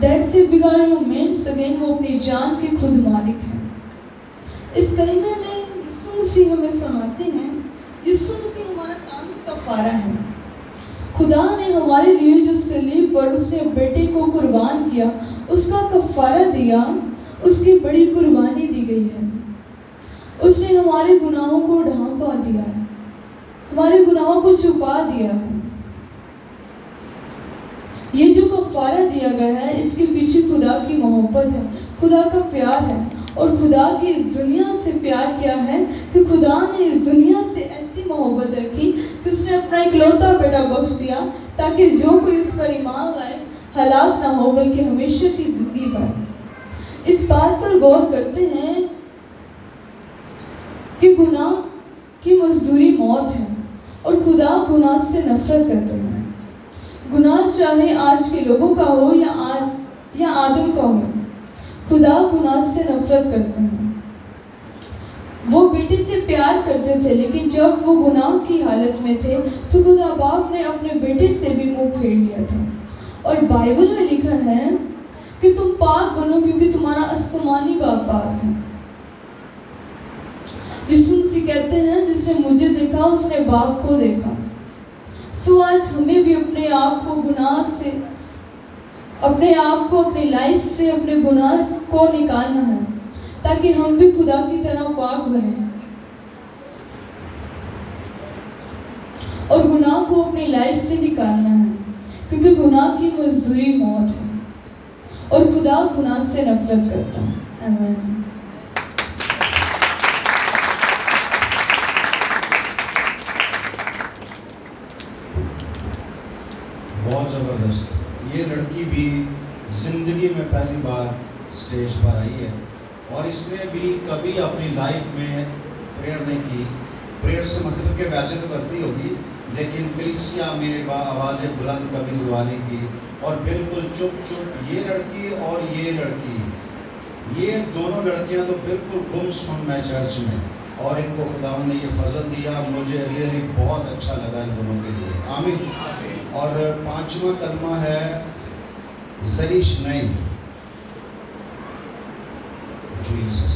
That's it because you means again वो अपनी जान के खुद मालिक हैं। इस कलमे में यीशु मसीह हमें फरमाते हैं, यीशु मसीह हमारा काम कफारा है। खुदा ने हमारे लिए जो सलीब पर उसने बेटे को कुर्बान किया, उसका कफारा दिया, उसकी बड़ी कुर्बानी दी गई है। उसने हमारे गुनाहों को ढांपा दिया है, हमारे गुनाहों को छुपा दिया है। ये जो कफारा दिया गया है, इसके पीछे खुदा की मोहब्बत है, खुदा का प्यार है। और खुदा की इस दुनिया से प्यार क्या है कि खुदा ने इस दुनिया से ऐसी मोहब्बत रखी कि उसने अपना इकलौता बेटा बख्श दिया, ताकि जो कोई उस पर ईमान लाए हलाक ना हो, बल्कि हमेशा की जिंदगी पाए। इस बात पर गौर करते हैं कि गुनाह की मजदूरी मौत है और खुदा गुनाह से नफरत करते हैं। गुनाह चाहे आज के लोगों का हो या आदम का हो, खुदा गुनाह से नफरत करते हैं। वो बेटे से प्यार करते थे, लेकिन जब वो गुनाह की हालत में थे तो खुदा बाप ने अपने बेटे से भी मुंह फेर लिया था। और बाइबल में लिखा है कि तुम पाक बनो क्योंकि तुम्हारा आसमानी बाप पाक है। यीशु मसीह कहते हैं, जिसने मुझे देखा उसने बाप को देखा। सो आज हमें भी अपने आप को गुनाह से, अपने आप को अपनी लाइफ से अपने गुनाह को निकालना है, ताकि हम भी खुदा की तरह पाक बने और गुनाह को अपनी लाइफ से निकालना है, क्योंकि गुनाह की मजदूरी मौत है और खुदा गुनाह से नफरत करता है। आमीन। बहुत ज़बरदस्त। ये लड़की भी ज़िंदगी में पहली बार स्टेज पर आई है और इसने भी कभी अपनी लाइफ में प्रेयर नहीं की। प्रेयर से मतलब कि वैसे तो करती होगी, लेकिन कलीसिया में आवाज़ें बुलंद कभी दुआ नहीं की और बिल्कुल चुप चुप। ये लड़की और ये लड़की, ये दोनों लड़कियां तो बिल्कुल गुमसुम है चर्च में, और इनको खुदावंद ने ये फजल दिया। मुझे रियली बहुत अच्छा लगा इन दोनों के लिए। आमीन। और पांचवा कलमा है ज़रीश नई। जीसस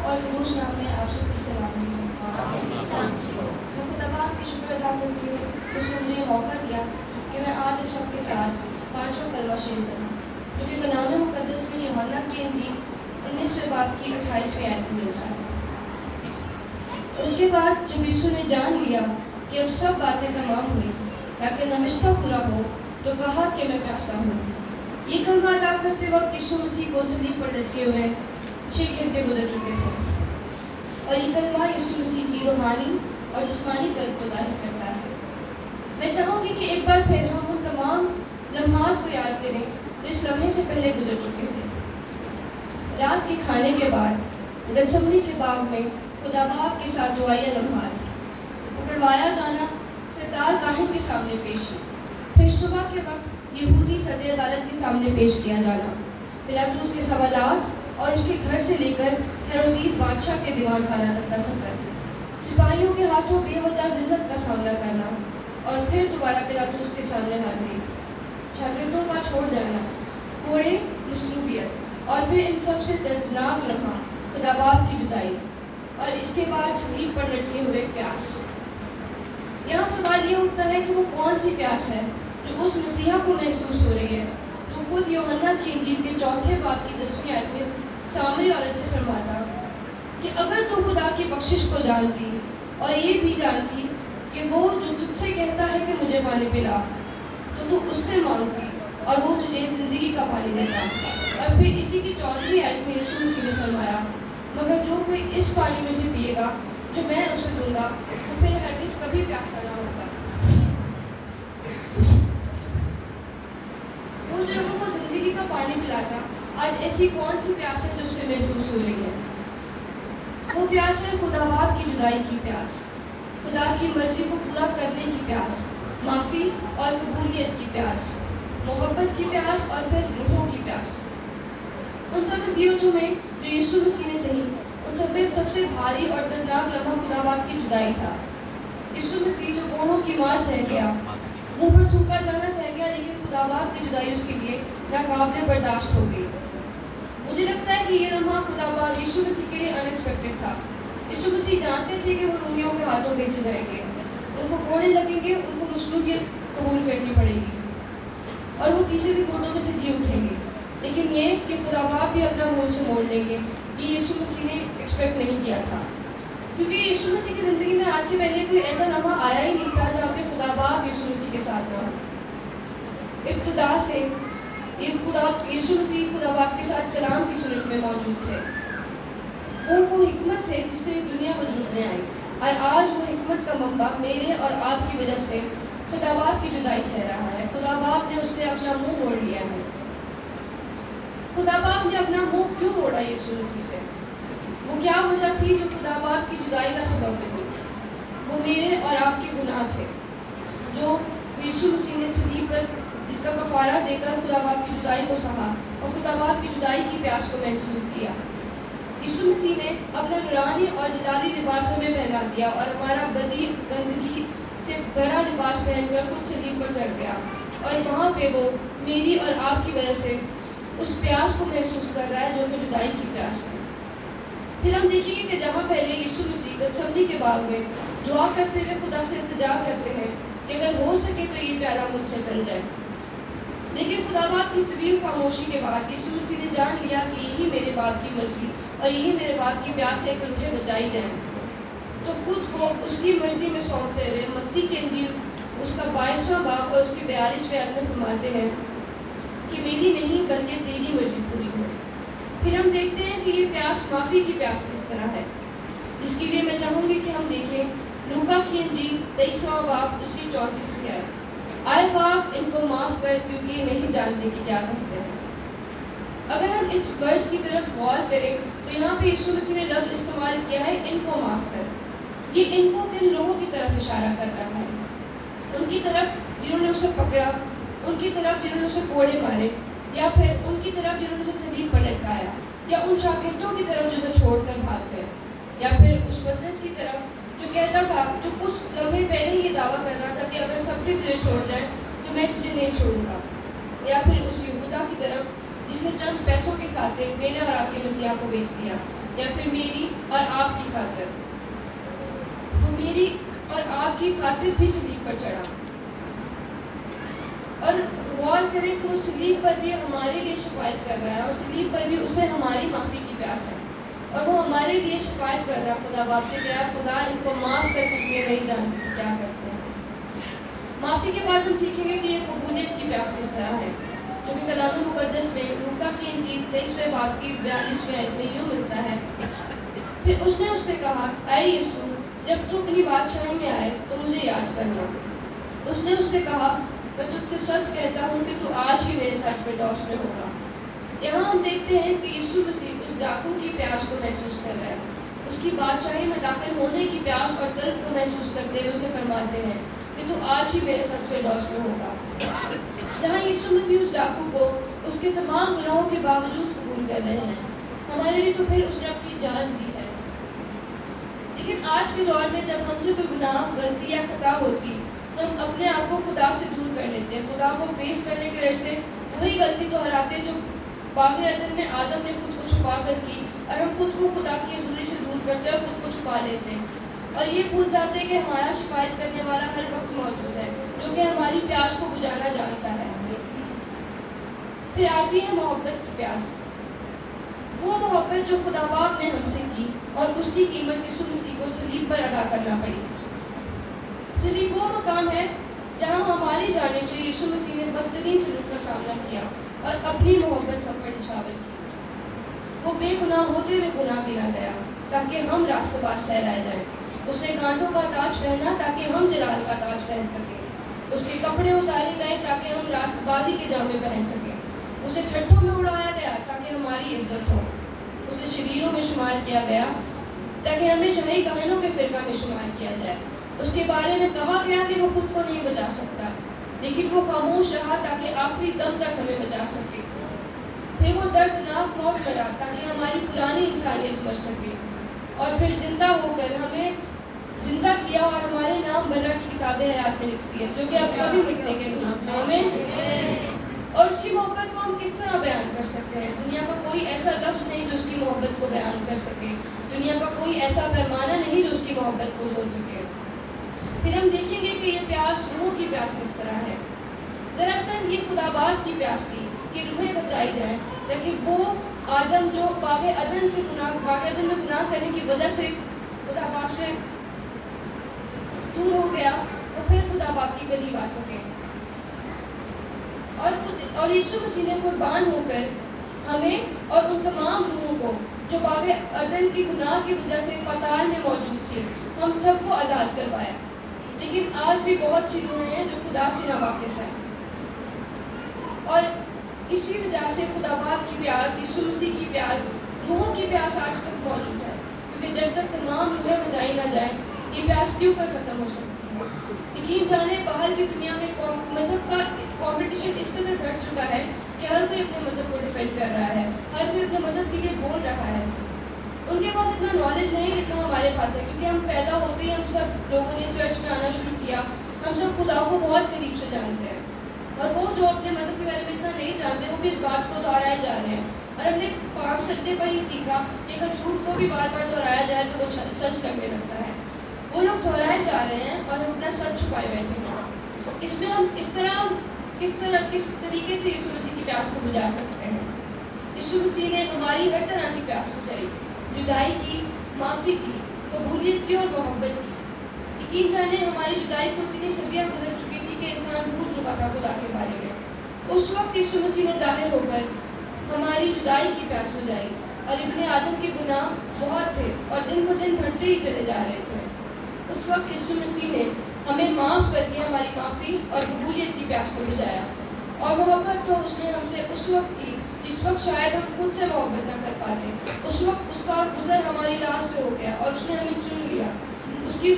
और फिरोज नाम में आप सबकी सलाम है। मैं खुदा पाक की शुक्र अदा करती हूँ उसने मुझे ये मौका दिया कि मैं आज आप सबके साथ पांचवा कलमा शेयर करूँ, जो कि कलाम मुक़द्दस में यूहन्ना की इंजील 19वें बाब की 28वीं आयत में मिलता है। उसके बाद जब यीशु ने जान लिया कि अब सब बातें तमाम हुई ताकि नमिश्ता पूरा हो, तो कहा कि मैं प्यासा हूँ। یہ کلمہ ادا کرتے وقت یسوع مسیح کو صلیب پر لٹکے ہوئے 6 گھنٹے گزر چکے تھے، اور یہ کلمہ یسوع مسیح کی روحانی اور جسمانی طرف کو ظاہر کرتا ہے۔ میں چاہوں گی کہ ایک بار پھر ہم ان تمام لمحات کو یاد کریں جو اس لمحے سے پہلے گزر چکے تھے۔ رات کے کھانے کے بعد گتسمنی کے باغ میں خدا باپ کے ساتھ دعائیہ لمحات، پکڑوایا جانا، سردار کاہن کے سامنے پیشی، پھر صبح کے وقت یہودی صدر عدالت کے سامنے پیش کیا جانا، پلاطس کے سوالات اور اس کے گھر سے لے کر ہیرودیس بادشاہ کے دیوان خانہ تک کا سفر، سپاہیوں کے ہاتھوں بے وجہ ذلت کا سامنا کرنا، اور پھر دوبارہ پلاطس کے سامنے حاضری، شاگردوں کا چھوڑ جانا، کوڑے، مصلوبیت، اور پھر ان سب سے دردناک لمحہ خدا باپ کی جدائی، اور اس کے بعد صلیب پر لٹکے ہوئے پیاس۔ یہاں سوال یہ اٹھتا ہے کہ وہ کون سی پیاس ہے جو اس مسیحا کو محسوس ہو رہی ہے جو خود یوحنا کی انجیل کے 4 باب کی 10ویں آیت میں سامری عورت سے فرماتا کہ اگر تو خدا کی بخشش کو جانتی اور یہ بھی جانتی کہ وہ جو تجھ سے کہتا ہے کہ مجھے پانی پلا تو اس سے مانگتی اور وہ تجھے زندگی کا پانی دیتا۔ اور پھر اسی کی 4ویں آیت میں یسوع مسیح نے فرمایا مگر جو کوئی اس پانی میں سے پیے گا جو میں اسے دوں گا تو پھر ہرگز کبھی پیاسا نہ ہوگا۔ وہ جو لوگوں کو زندگی کا پانی پلاتا، آج ایسی کون سی پیاس ہے جو اس سے محسوس ہو رہی ہے؟ وہ پیاس ہے خدا باپ کی جدائی کی پیاس، خدا کی مرضی کو پورا کرنے کی پیاس، معافی اور قبولیت کی پیاس، محبت کی پیاس اور پھر روحوں کی پیاس۔ ان سب اذیتوں میں جو یسوع مسیح نے سہی، ان سب میں سب سے بھاری اور دردناک لمحہ خدا باپ کی جدائی تھا۔ یسوع مسیح جو کوڑوں کی مار سہ گیا، منہ پر تھوکا جانا سہ گیا، لیکن خدا باپ کی جدائی اس کے لیے ناقابل برداشت ہو گئی۔ مجھے لگتا ہے کہ یہ لمحہ خدا باپ یسوع مسیح کے لیے ان ایکسپیکٹڈ تھا۔ یسوع مسیح جانتے تھے کہ وہ رومیوں کے ہاتھوں بیچے جائیں گے، ان کو کوڑے لگیں گے، ان کو مصلوبیت قبول کرنی پڑے گی اور وہ تیسرے دن مردوں میں سے جی اٹھیں گے۔ لیکن یہ کہ خدا باپ بھی اپنا منہ سے موڑ لیں گے، یہ یسوع مسیح نے ایکسپیکٹ نہیں کیا تھا، کیونکہ یسوع مسیح کی زندگی میں آج سے پہلے کوئی ایسا لمحہ آیا ہی نہیں تھا جہاں پہ خدا باپ یسوع مسیح کے ساتھ نہ ہو۔ ابتدا سے یسوع مسیح خدا باپ کے ساتھ کلام کی صورت میں موجود تھے۔ وہ حکمت تھے جس سے دنیا وجود میں آئی، اور آج وہ حکمت کا منبع میرے اور آپ کی وجہ سے خدا باپ کی جدائی سہ رہا ہے۔ خدا باپ نے اس سے اپنا منہ موڑ لیا ہے۔ خدا باپ نے اپنا منہ کیوں موڑا یسوع مسیح سے؟ وہ کیا وجہ تھی جو خدا باپ کی جدائی کا سبب بنی؟ وہ میرے اور آپ کے گناہ تھے جو یسوع مسیح نے صلیب پر جس کا کفارہ دے کر خدا باپ کی جدائی کو سہا اور خدا باپ کی جدائی کی پیاس کو محسوس کیا۔ یسوع مسیح نے اپنا نورانی اور جلالی لباس ہمیں پہنا دیا اور ہمارا بدی گندگی سے بھرا لباس پہن کر خود صلیب پر چڑھ گیا، اور وہاں پہ وہ میری اور آپ کی وجہ سے اس پیاس کو محسوس کر رہا ہے جو کہ جدائی کی پیاس ہے۔ پھر ہم دیکھیں گے کہ جہاں پہلے یسوع مسیح گتسمنی کے باغ میں دعا کرتے ہوئے خدا سے التجا کرتے ہیں کہ اگر ہو سکے تو یہ پیالہ مجھ سے ٹل جائے، لیکن خدا باپ کی طویل خاموشی کے بعد یسوع مسیح نے جان لیا کہ یہی میرے باپ کی مرضی اور یہی میرے باپ کی پیاس ہے کہ روحیں بچائی جائیں، تو خود کو اس کی مرضی میں سونپتے ہوئے متی کی انجیل اس کا 22واں باب اور اس کی 42ویں آیت میں فرماتے ہیں کہ میری نہیں بلکہ تیری مرضی پوری ہو۔ پھر ہم دیکھتے ہیں کہ یہ پیاس معافی کی پیاس کس طرح ہے، اس کے لیے میں چاہوں گی کہ ہم دیکھیں لوکا کی انجیل 23واں باب اس کی 34ویں آیت۔ آئے باپ ان کو معاف کر کیونکہ یہ نہیں جانتے کہ کیا کرتے ہیں۔ اگر ہم اس ورس کی طرف غور کریں تو یہاں پہ یسوع مسیح نے لفظ استعمال کیا ہے ان کو معاف کر۔ یہ ان کو کن لوگوں کی طرف اشارہ کر رہا ہے؟ ان کی طرف جنہوں نے اسے پکڑا، ان کی طرف جنہوں نے اسے کوڑے مارے، یا پھر ان کی طرف جنہوں نے اسے صلیب پر لٹکایا، یا ان شاگردوں کی طرف جو اسے چھوڑ کر بھاگ گئے، یا پھر اس پترس کی طرف جو کہتا تھا، جو کچھ لمحے پہلے یہ دعویٰ کر رہا تھا کہ اگر سب بھی تجھے چھوڑ جائیں تو میں تجھے نہیں چھوڑوں گا، یا پھر اس یہودا کی طرف جس نے چند پیسوں کی خاطر میرے اور آپ کے مسیحا کو بیچ دیا، یا پھر میری اور آپ کی خاطر وہ میری اور آپ کی خاطر بھی صلیب پر چڑھا۔ اور غور کریں کہ وہ صلیب پر بھی ہمارے لیے شفاعت کر رہا ہے، اور صلیب پر بھی اسے ہماری معافی کی پیاس ہے، اور وہ ہمارے لیے شفاعت کر رہا ہے خدا باپ سے کہ خدا ان کو معاف کر کے یہ نہیں جانتے کہ کیا کرتے ہیں۔ معافی کے بعد ہم سیکھیں گے کہ یہ قبولیت کی پیاس کس طرح ہے۔ जो कि कलाम मुक़द्दस में लूका की इंजील 23वें बाब की 42वें आयत में यूँ मिलता है, फिर उसने उससे कहा, ऐ यीशु, जब तू अपनी बादशाही में आए तो मुझे याद करना। उसने उससे कहा, मैं तुझसे सच कहता हूँ कि तू आज ही मेरे साथ फिरदौस में होगा। यहाँ हम देखते हैं कि यीशु मसीह उस डाकू की प्यास को महसूस कर रहा है। उसकी बादशाही में दाखिल होने की प्यास और तलब को महसूस करते हुए उसे फरमाते हैं कि तू आज ही मेरे साथ फिरदौस में होगा। जहाँ यीशु मसीह उस डाकू को उसके तमाम गुनाहों के बावजूद कबूल कर रहे हैं, हमारे लिए तो फिर उसने अपनी जान दी है। लेकिन आज के दौर में जब हमसे कोई गुनाह, गलती या खता होती तो हम अपने आप को खुदा से दूर कर लेते हैं। खुदा को फेस करने के डर से वही गलती दोहराते जो बाग़ अदन में आदम ने खुद को छुपा कर की, और हम खुद को खुदा की हजूरी से दूर करते हैं और खुद को छुपा लेते हैं और ये भूल जाते हैं कि हमारा शिकायत करने वाला हर वक्त मौजूद है, जो कि हमारी प्यास को बुझाना जानता है। फिर आती है मोहब्बत की प्यास, वो मोहब्बत जो खुदा बाप ने हमसे की और उसकी कीमत यीशु मसीह को सलीब पर अदा करना पड़ी। सलीब वो मकाम है जहाँ हमारी जानिब से यीशु मसीह ने बदतरीन सलूक का सामना किया और अपनी मोहब्बत हम पर निछावर की। वो बेगुनाह होते हुए गुनाह गिरा गया ताकि हम रास्तबाज ठहराए जाएं। उसने गांठों का ताज पहना ताकि हम जलाल का ताज पहन सकें। उसके कपड़े उतारे गए ताकि हम रास्तबाजी के जामे पहन सकें। उसे ठट्ठों में उड़ाया गया ताकि हमारी इज्जत हो। उसे शरीरों में शुमार किया गया ताकि हमें शाही काहिनों के फिरका में शुमार किया जाए। उसके बारे में कहा गया कि वो खुद को नहीं बचा सकता, लेकिन वो खामोश रहा ताकि आखिरी दम तक हमें बचा सके। फिर वो दर्दनाक मौत मरा ताकि हमारी पुरानी इंसानियत मर सके, और फिर जिंदा होकर हमें जिंदा किया और हमारे नाम बर्रा की किताबें हयात में लिख दिए, जो कि अब कभी मिटने के नहीं। आमीन। और उसकी मोहब्बत को हम किस तरह बयान कर सकते हैं? दुनिया का कोई ऐसा लफ्ज़ नहीं जो उसकी मोहब्बत को बयान कर सके। दुनिया का कोई ऐसा पैमाना नहीं जो उसकी मोहब्बत को तोल सके। फिर हम देखेंगे कि ये प्यास, रूहों की प्यास किस तरह है। दरअसल ये खुदा बाप की प्यास थी कि रूहें बचाई जाएं, ताकि वो आदम जो बाग़ अदन में गुनाह करने की वजह से खुदा बाप से दूर हो गया, तो फिर खुदा बाप के करीब आ सके। और यीशु मसीह ने कुर्बान होकर हमें और उन तमाम रूहों को जो बाग़ अदन की गुनाह की वजह से पाताल में मौजूद थी, हम सबको आज़ाद करवाया। लेकिन आज भी बहुत सी रूहें हैं जो खुदा से नावाकिफ़ हैं, और इसी वजह से खुदा बाप की प्यास, यीशु मसीह की प्यास, रूहों की प्यास आज तक मौजूद है। क्योंकि जब तक तमाम रूहें बचाई ना जाए, ये प्यास क्यों कर ख़त्म हो सकती है? यकीन जाने बाहर की दुनिया में मज़हब का कॉम्पिटिशन इस कदर बढ़ चुका है कि हर कोई अपने मज़हब को डिफेंड कर रहा है, हर कोई अपने मज़हब के लिए बोल रहा है। उनके पास इतना नॉलेज नहीं जितना हमारे पास है, क्योंकि हम पैदा होते ही हम सब लोगों ने चर्च में आना शुरू किया। हम सब खुदा को बहुत करीब से जानते हैं, और वो जो अपने मज़हब के बारे में इतना नहीं जानते, वो भी इस बात को दोहराए जा रहे हैं। और हमने पाक सट्टे पर ही सीखा कि अगर झूठ को भी बार बार दोहराया जाए तो वो सच लगने लगता है। वो लोग दोहराए जा रहे हैं और हम अपना सच छुपाए बैठे हैं। इसमें हम किस तरीके से यीशु मसीह की प्यास को बुझा सकते हैं? यीशु मसीह ने हमारी हर तरह की प्यास बुझाई, जुदाई की, माफ़ी की, कबूलियत की और मोहब्बत की। यकीन जाने हमारी जुदाई को इतनी सदियाँ गुजर चुकी थी कि इंसान भूल चुका था खुदा के बारे में। उस वक्त यीशु मसीह ने ज़ाहिर होकर हमारी जुदाई की प्यास बुझाई, और इब्ने आदम के गुनाह बहुत थे और दिन ब दिन बढ़ते ही चले जा रहे थे। उस वक्त यीशु मसीह ने हमें माफ़ करके हमारी माफ़ी और कबूलियत की प्यास को बुझाया। और मोहब्बत तो उसने हमसे उस वक्त की जिस वक्त शायद हम खुद से मोहब्बत ना कर पाते। उस वक्त उसका गुज़र हमारी राह से हो गया और उसने हमें चुन लिया। उसकी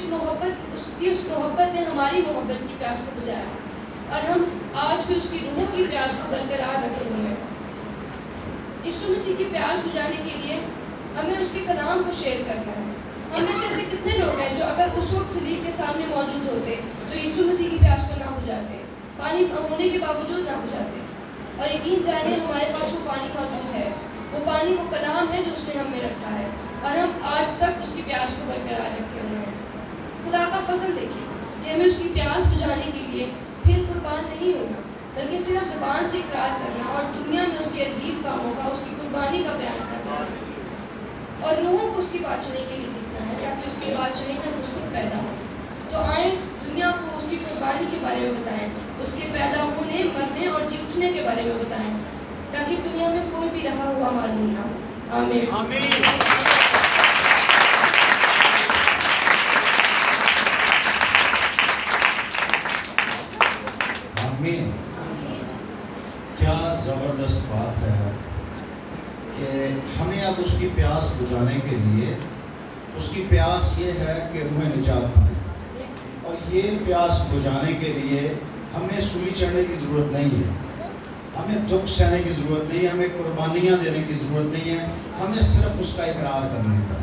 उस मोहब्बत ने हमारी मोहब्बत की प्यास को बुझाया, और हम आज भी उसकी रूह की प्यास को बरकरार रखे हुए हैं। यीशु मसीह की प्यास बुझाने के लिए हमें उसके कलाम को शेयर करना है। हम में से ऐसे कितने लोग हैं जो अगर उस वक्त सलीब के सामने मौजूद होते तो यीशु मसीह की प्यास को ना बुझाते, पानी होने के बावजूद ना बुझाते? और यकीन जाने हमारे पास वो पानी मौजूद है। वो पानी वो कलाम है जो उसने हमें रखा है, और हम आज तक उसकी प्यास को बरकरार रखे हुए हैं। खुदा का फजल देखिए कि हमें उसकी प्यास बुझाने के लिए फिर कुर्बान नहीं होना, बल्कि सिर्फ ज़बान से इकरार करना और दुनिया में उसके अजीब कामों का, उसकी कुर्बानी का बयान करना, और रूहों को उसकी बादशाही के लिए लिखना है ताकि उसकी बादशाही में उससे पैदा हो। तो आए दुनिया को اس की कुर्बानी के बारे में बताएं, उसके पैदा होने, मरने और जी उठने के बारे में बताएं, ताकि दुनिया में कोई भी रहा हुआ मालूम ना हो। आमीन। आमीन। क्या ज़बरदस्त बात है कि हमें अब उसकी प्यास बुझाने के लिए, उसकी प्यास ये है कि रूह निजात पाए, और ये प्यास बुझाने के लिए हमें सूली चढ़ने की ज़रूरत नहीं है, हमें दुख सहने की ज़रूरत नहीं है, हमें कुर्बानियाँ देने की ज़रूरत नहीं है, हमें सिर्फ उसका इकरार करने का।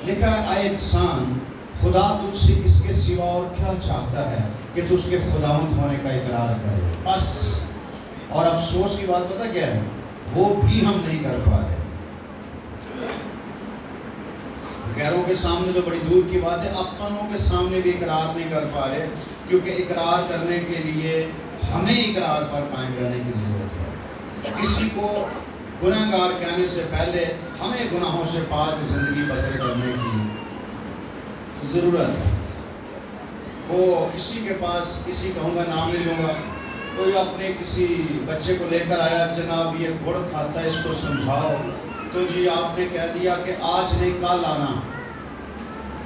लिखा है, आए इंसान, खुदा तुझसे इसके सिवा और क्या चाहता है कि तू उसके खुदावंद होने का इकरार करे, बस। और अफसोस की बात पता क्या है, वो भी हम नहीं कर पा रहे। गैरों के सामने तो बड़ी दूर की बात है, अपनों के सामने भी इकरार नहीं कर पा रहे, क्योंकि इकरार करने के लिए हमें इकरार पर कायम रहने की ज़रूरत है। किसी को गुनहगार कहने से पहले हमें गुनाहों से पाक ज़िंदगी बसर करने की ज़रूरत है। वो किसी के पास, किसी कहूँगा नाम नहीं लूँगा, कोई अपने किसी बच्चे को लेकर आया, जनाब ये गुड़ खाता है, इसको समझाओ, तो जी आपने कह दिया कि आज नहीं कल आना।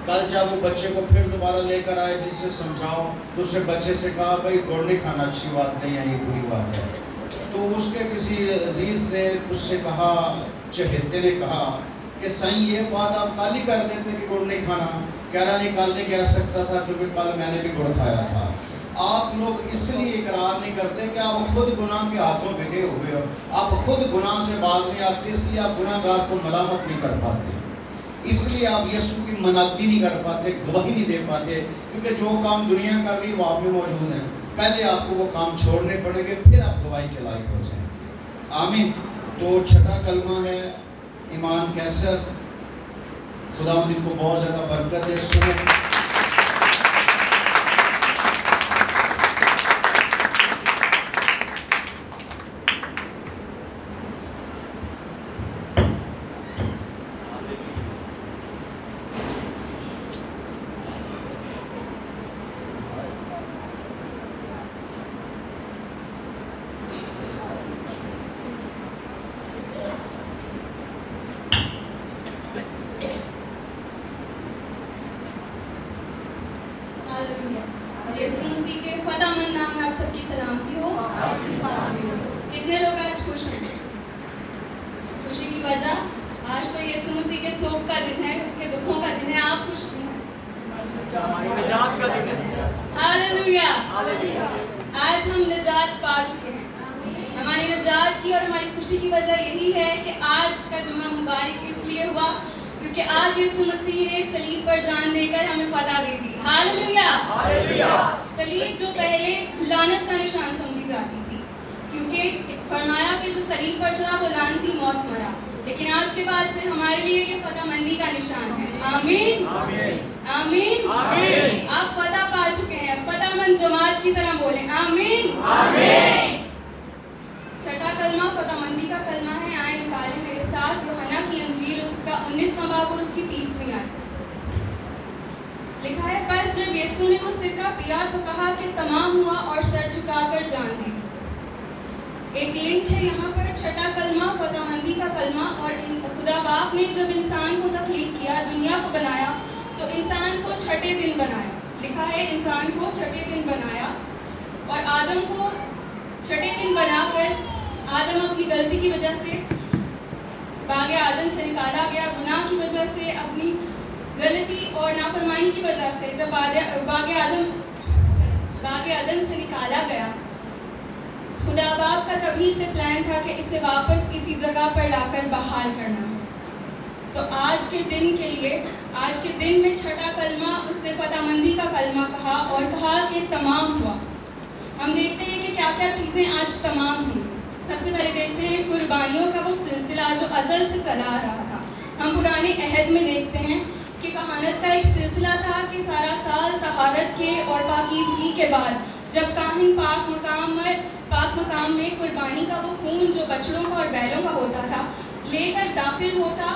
कल जब वो बच्चे को फिर दोबारा लेकर आए, जिससे समझाओ, तो उससे बच्चे से कहा भाई गुड़ नहीं खाना अच्छी बात नहीं है, ये बुरी बात है। तो उसके किसी अजीज़ ने उससे कहा, चहेते ने कहा कि सही ये बात आप कल ही कर देते कि गुड़ नहीं खाना। कह रहा नहीं, कल नहीं कह सकता था क्योंकि कल मैंने भी गुड़ खाया था। आप लोग इसलिए इकरार नहीं करते कि आप खुद गुनाह के हाथों भिगे हुए हो, आप खुद गुनाह से बाज नहीं आते, इसलिए आप गुनाहगार को मलामत नहीं कर पाते, इसलिए आप यीशु की मनादी नहीं कर पाते, गवाही नहीं दे पाते, क्योंकि जो काम दुनिया कर रही है वो आप में मौजूद है। पहले आपको वो काम छोड़ने पड़ेंगे, फिर आप गवाही के लायक हो जाएंगे। आमीन। तो छठा कलमा है ईमान कैसर। खुदावंद इनको बहुत ज़्यादा बरकत है। सुनो, यीशु मसीह के फतामंद नाम में आप सबकी सलामती हो। कितने लोग आज खुश हैं? खुशी की वजह, आज तो यीशु मसीह के शोक का दिन है, उसके दुखों का दिन है। आप खुश क्यों हैं? हमारी निजात का दिन है। हालेलुया। आज हम निजात पा चुके हैं। हमारी निजात की और हमारी खुशी की वजह यही है कि आज का जुम्मा मुबारक इसलिए हुआ क्योंकि आज यीशु मसीह ने सलीब पर जान देकर हमें फतह दे दी। हालेलुया। सलीब जो पहले लानत का निशान समझी जाती थी, क्योंकि फरमाया कि जो सलीब पर चढ़ा वो लानती मौत मरा, लेकिन आज के बाद से हमारे लिए ये फतहमंदी का निशान है। आमीन आमीन आमीन। आप फतह पा चुके हैं। फतहमंद जमात की तरह बोले आमीन आमीन। छठा कलमा फतहमंदी का कलमा है। आए निकाले मेरे साथ यूहन्ना की इंजील उसका 19वां बाब और उसकी 30वीं आयत। लिखा है, बस जब यीशु ने वो सिरका पिया तो कहा कि तमाम हुआ और सर झुकाकर जान दी। एक लिंक है यहाँ पर। छठा कलमा फतहमंदी का कलमा। और खुदा बाप ने जब इंसान को तख्लीक किया, दुनिया को बनाया, तो इंसान को छठे दिन बनाया। लिखा है इंसान को छठे दिन बनाया, और आदम को छठे दिन बनाकर आदम अपनी गलती की वजह से बागे आदम से निकाला गया। गुनाह की वजह से, अपनी गलती और नाफरमानी की वजह से जब बागे आदम से निकाला गया, खुदा बाप का तभी से प्लान था कि इसे वापस किसी जगह पर लाकर बहाल करना है। तो आज के दिन के लिए, आज के दिन में छठा कलमा उसने फतहमंदी का कलमा कहा और कहा कि तमाम हुआ। हम देखते हैं कि क्या क्या चीज़ें आज तमाम हुई। सबसे पहले देखते हैं कुर्बानियों का वो सिलसिला जो अज़ल से चला आ रहा था। हम पुराने अहद में देखते हैं कि कहानत का एक सिलसिला था कि सारा साल तहारत के और पाकीज़गी के बाद जब काहिन पाक मकाम में कुर्बानी का वो खून जो बछड़ों का और बैलों का होता था लेकर दाखिल होता,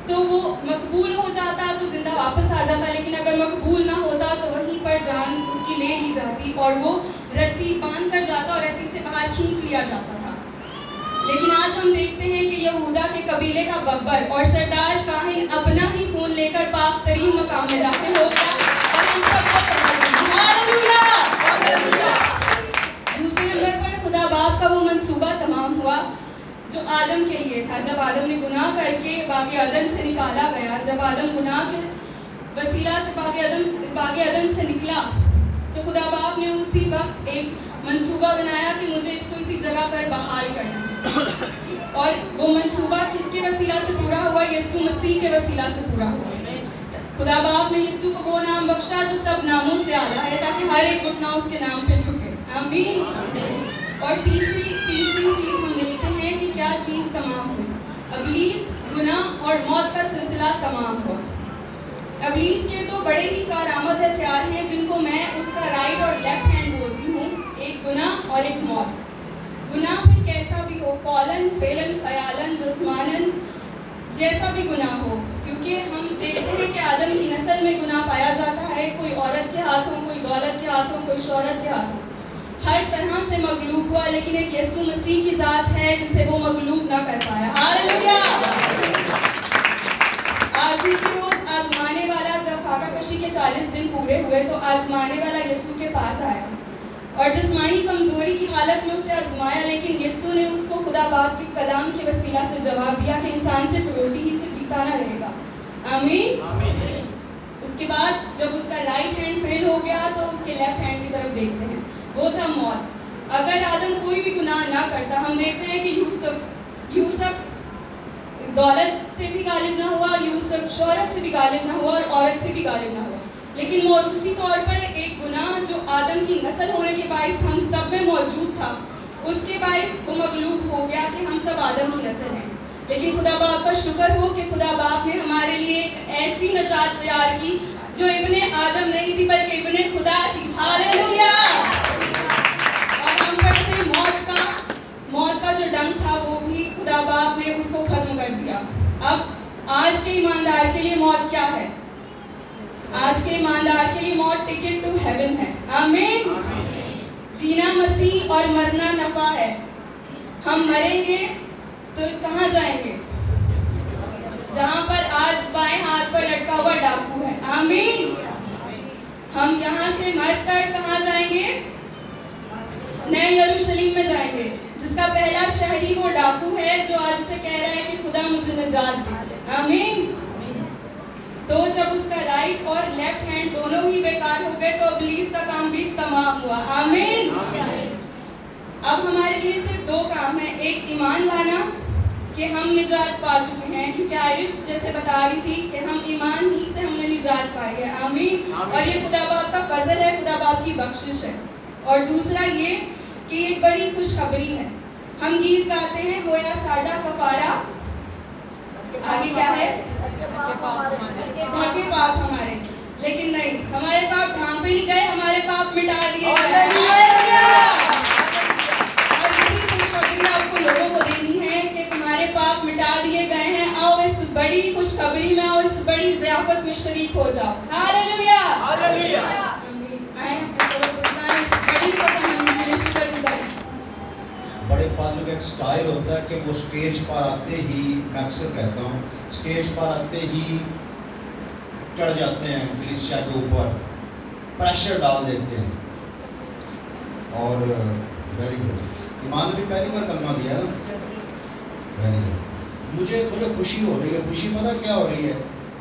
تو وہ مقبول ہو جاتا تو زندہ واپس آ جاتا، لیکن اگر مقبول نہ ہوتا تو وہیں پر جان اس کی لے لی جاتی اور وہ رسی باندھ کر جاتا اور رسی سے باہر کھینچ لیا جاتا تھا۔ لیکن آج ہم دیکھتے ہیں کہ یہودا کے قبیلے کا ببر اور سردار کاہن اپنا ہی خون لے کر پاک ترین مقام میں داخل ہو گیا اور ہم سب کو پڑھا دیا۔ ہاللویا! دوسرے نمبر پر خدا باپ کا وہ منصوبہ تمام ہوا جو آدم کے لیے تھا۔ جب آدم نے گناہ کر کے باغ عدن سے نکالا گیا، جب آدم گناہ کے وسیلہ سے باغ عدن سے نکلا تو خدا باپ نے اسی وقت ایک منصوبہ بنایا کہ مجھے اس کو اسی جگہ پر بحال کرنا ہے، اور وہ منصوبہ کس کے وسیلہ سے پورا ہوا؟ یسوع مسیح کے وسیلہ سے پورا ہوا۔ خدا باپ نے یسوع کو وہ نام بخشا جو سب ناموں سے اعلیٰ ہے، تاکہ ہر ایک گھٹنا اس کے نام پہ جھکے۔ آمین۔ اور تیسری چیز ہم دیکھتے ہیں کہ کیا چیز تمام ہوئی؟ ابلیس، گناہ اور موت کا سلسلہ تمام ہوا۔ ابلیس کے تو بڑے ہی کارآمد ہتھیار ہیں جن کو میں اس کا رائٹ اور لیفٹ ہینڈ بولتی ہوں، ایک گناہ اور ایک موت۔ گناہ پھر کیسا بھی ہو، قولاً، فعلاً، خیالاً، جسماناً، جیسا بھی گناہ ہو، کیونکہ ہم دیکھتے ہیں کہ آدم کی نسل میں گناہ پایا جاتا ہے، کوئی عورت کے ہاتھوں، کوئی دولت کے ہاتھوں، کوئی شہرت کے ہاتھوں، ہر طرح سے مغلوب ہوا، لیکن ایک یسوع مسیح کی ذات ہے جسے وہ مغلوب نہ کر پایا۔ ہاللویا! آج ہی کے روز آزمانے والا، جب فاقہ کشی کے 40 دن پورے ہوئے تو آزمانے والا یسوع کے پاس آیا اور جسمانی کمزوری کی حالت میں اسے آزمایا، لیکن یسوع نے اس کو خدا باپ کے کلام کے وسیلہ سے جواب دیا کہ انسان سے روٹی ہی سے جیتا نہ رہے گا۔ آمین۔ اس کے بعد جب اس کا رائٹ ہینڈ فیل ہو گیا تو اس کے لیفٹ ہینڈ کی طرف دیکھتے ہیں، وہ تھا موت۔ اگر آدم کوئی بھی گناہ نہ کرتا، ہم دیکھتے ہیں کہ یوسف دولت سے بھی غالب نہ ہوا، یوسف شہرت سے بھی غالب نہ ہوا اور عورت سے بھی غالب نہ ہوا، لیکن موروثی طور پر ایک گناہ جو آدم کی نسل ہونے کے باعث ہم سب میں موجود تھا، اس کے باعث وہ مغلوب ہو گیا کہ ہم سب آدم کی نسل ہیں۔ لیکن خدا باپ کا شکر ہو کہ خدا باپ نے ہمارے لیے ایک ایسی نجات تیار کی جو ابن آدم نہیں تھی بلکہ ابن خدا تھی۔ ہاللویا! اور ہم پر سے موت کا جو ڈنگ تھا وہ بھی خدا باپ نے اس کو ختم کر دیا۔ اب آج کے ایماندار کے لیے موت کیا ہے؟ آج کے ایماندار کے لیے موت ٹکٹ ٹو ہیون ہے۔ آمین۔ جینا مسیح اور مرنا نفع ہے۔ ہم مریں گے تو کہاں جائیں گے؟ جہاں پر آج بائیں ہاتھ پر لٹکا ہوا ڈاکو ہے۔ آمین۔ ہم یہاں سے مر کر کہاں جائیں گے؟ نئے یروشلم میں جائیں گے، جس کا پہلا شہری وہ ڈاکو ہے جو آج اسے کہہ رہا ہے کہ خدا مجھے نجات دے۔ آمین۔ تو جب اس کا رائٹ اور لیفٹ ہینڈ دونوں ہی بیکار ہو گئے تو ابلیس کا کام بھی تمام ہوا۔ آمین۔ اب ہمارے لیے صرف دو کام ہیں، ایک ایمان لانا کہ ہم نجات پا چکے ہیں، کیونکہ آئرش جیسے بتا رہی تھی کہ ہم ایمان ہی سے ہم نے نجات پائی ہے۔ آمین۔ اور یہ خدا باپ کا فضل ہے، خدا باپ کی بخشش ہے۔ اور دوسرا یہ کہ یہ بڑی خوشخبری ہے۔ ہم گیت گاتے ہیں، ہویا ساڈا کفارہ، آگے کیا ہے؟ ڈھکے پاپ ہمارے، لیکن نہیں، ہمارے پاپ ڈھانپے نہیں گئے، ہمارے پاپ مٹا دیے گئے۔ اور یہی خوشخبری آپ کو لوگوں کو دینی ہے کہ تمہارے پاپ مٹا دیے گئے ہیں، آؤ اس بڑی خوشخبری میں، آؤ اس بڑی ضیافت میں شریک ہو جاؤ۔ ہاللویا! ہاللویا! آمین۔ آئیں بڑے پادریوں کا ایک سٹائل ہوتا ہے کہ وہ سٹیج پر آتے ہی، میں اکثر کہتا ہوں، سٹیج پر آتے ہی چڑھ جاتے ہیں کلیسیا کے اوپر، پریشر ڈال دیتے ہیں۔ اور ویری گڈ، ایمان نے بھی پہلی بار کلمہ دیا نا، ویری گڈ۔ مجھے خوشی ہو رہی ہے، خوشی پتہ کیا ہو رہی ہے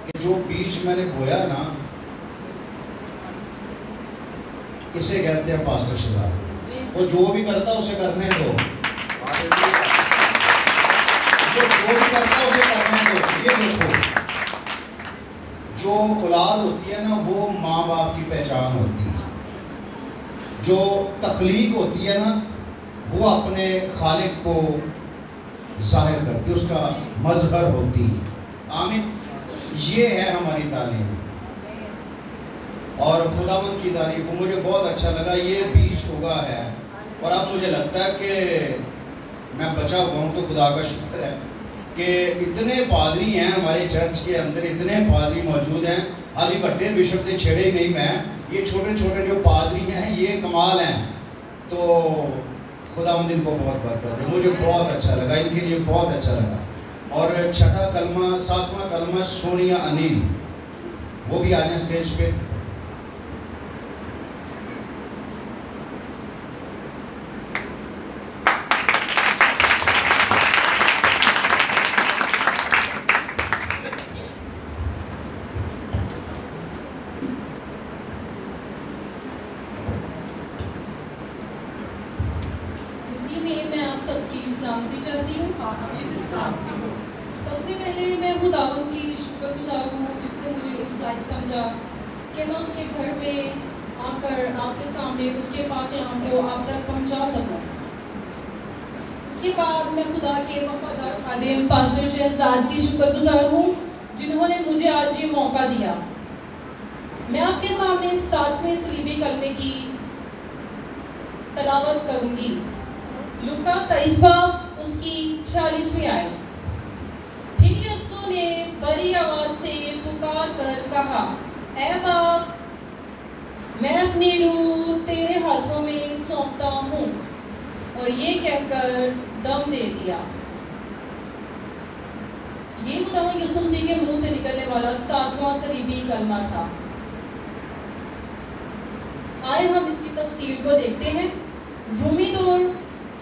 کہ جو بیج میں نے بویا نا، اسے کہتے ہیں پاسٹر شہزاد، وہ جو بھی کرتا اسے کرنے دو، جو بھی کرتا اسے کرنے دو۔ یہ دیکھو، جو اولاد ہوتی ہے نا وہ ماں باپ کی پہچان ہوتی ہے، جو تخلیق ہوتی ہے نا وہ اپنے خالق کو ظاہر کرتی ہے، اس کا مظہر ہوتی ہے۔ آمین۔ یہ ہے ہماری تعلیم اور خداوند کی تعریف۔ مجھے بہت اچھا لگا، یہ بیج اگا ہے اور اب مجھے لگتا ہے کہ میں بچا ہوا ہوں تو خدا کا شکر ہے کہ اتنے پادری ہیں ہمارے چرچ کے اندر، اتنے پادری موجود ہیں، حالی بڑے بشپ نے چھیڑے ہی نہیں میں، یہ چھوٹے چھوٹے جو پادری ہیں یہ کمال ہیں. تو خداوند ان کو بہت برکت دے. مجھے بہت اچھا لگا، ان کے لیے بہت اچھا لگا. اور چھٹا کلمہ، 7واں کلمہ سونیا انیل، وہ بھی آ جائیں اسٹیج پہ. سب سے پہلے میں خداوند کی شکر گزار ہوں جس نے مجھے اس لائق سمجھا کہ میں اس کے گھر میں آ کر آپ کے سامنے اس کے پاک کلام کو آپ تک پہنچا سکوں. اس کے بعد میں خدا کے وفادار خادم پاسٹر شہزاد کی شکر گزار ہوں جنہوں نے مجھے آج یہ موقع دیا. میں آپ کے سامنے 7ویں صلیبی کلمے کی تلاوت کروں گی. لوکا 23 باب اس کی 40ویں آیت. پھر یسوع نے بڑی آواز سے پکار کر کہا، اے باپ، میں اپنی روح تیرے ہاتھوں میں سونپتا ہوں، اور یہ کہہ کر دم دے دیا. یہ خداوند یسوع مسیح کے منہ سے نکلنے والا 7واں صلیبی کلمہ تھا. آئے ہم اس کی تفسیر کو دیکھتے ہیں. رومی دور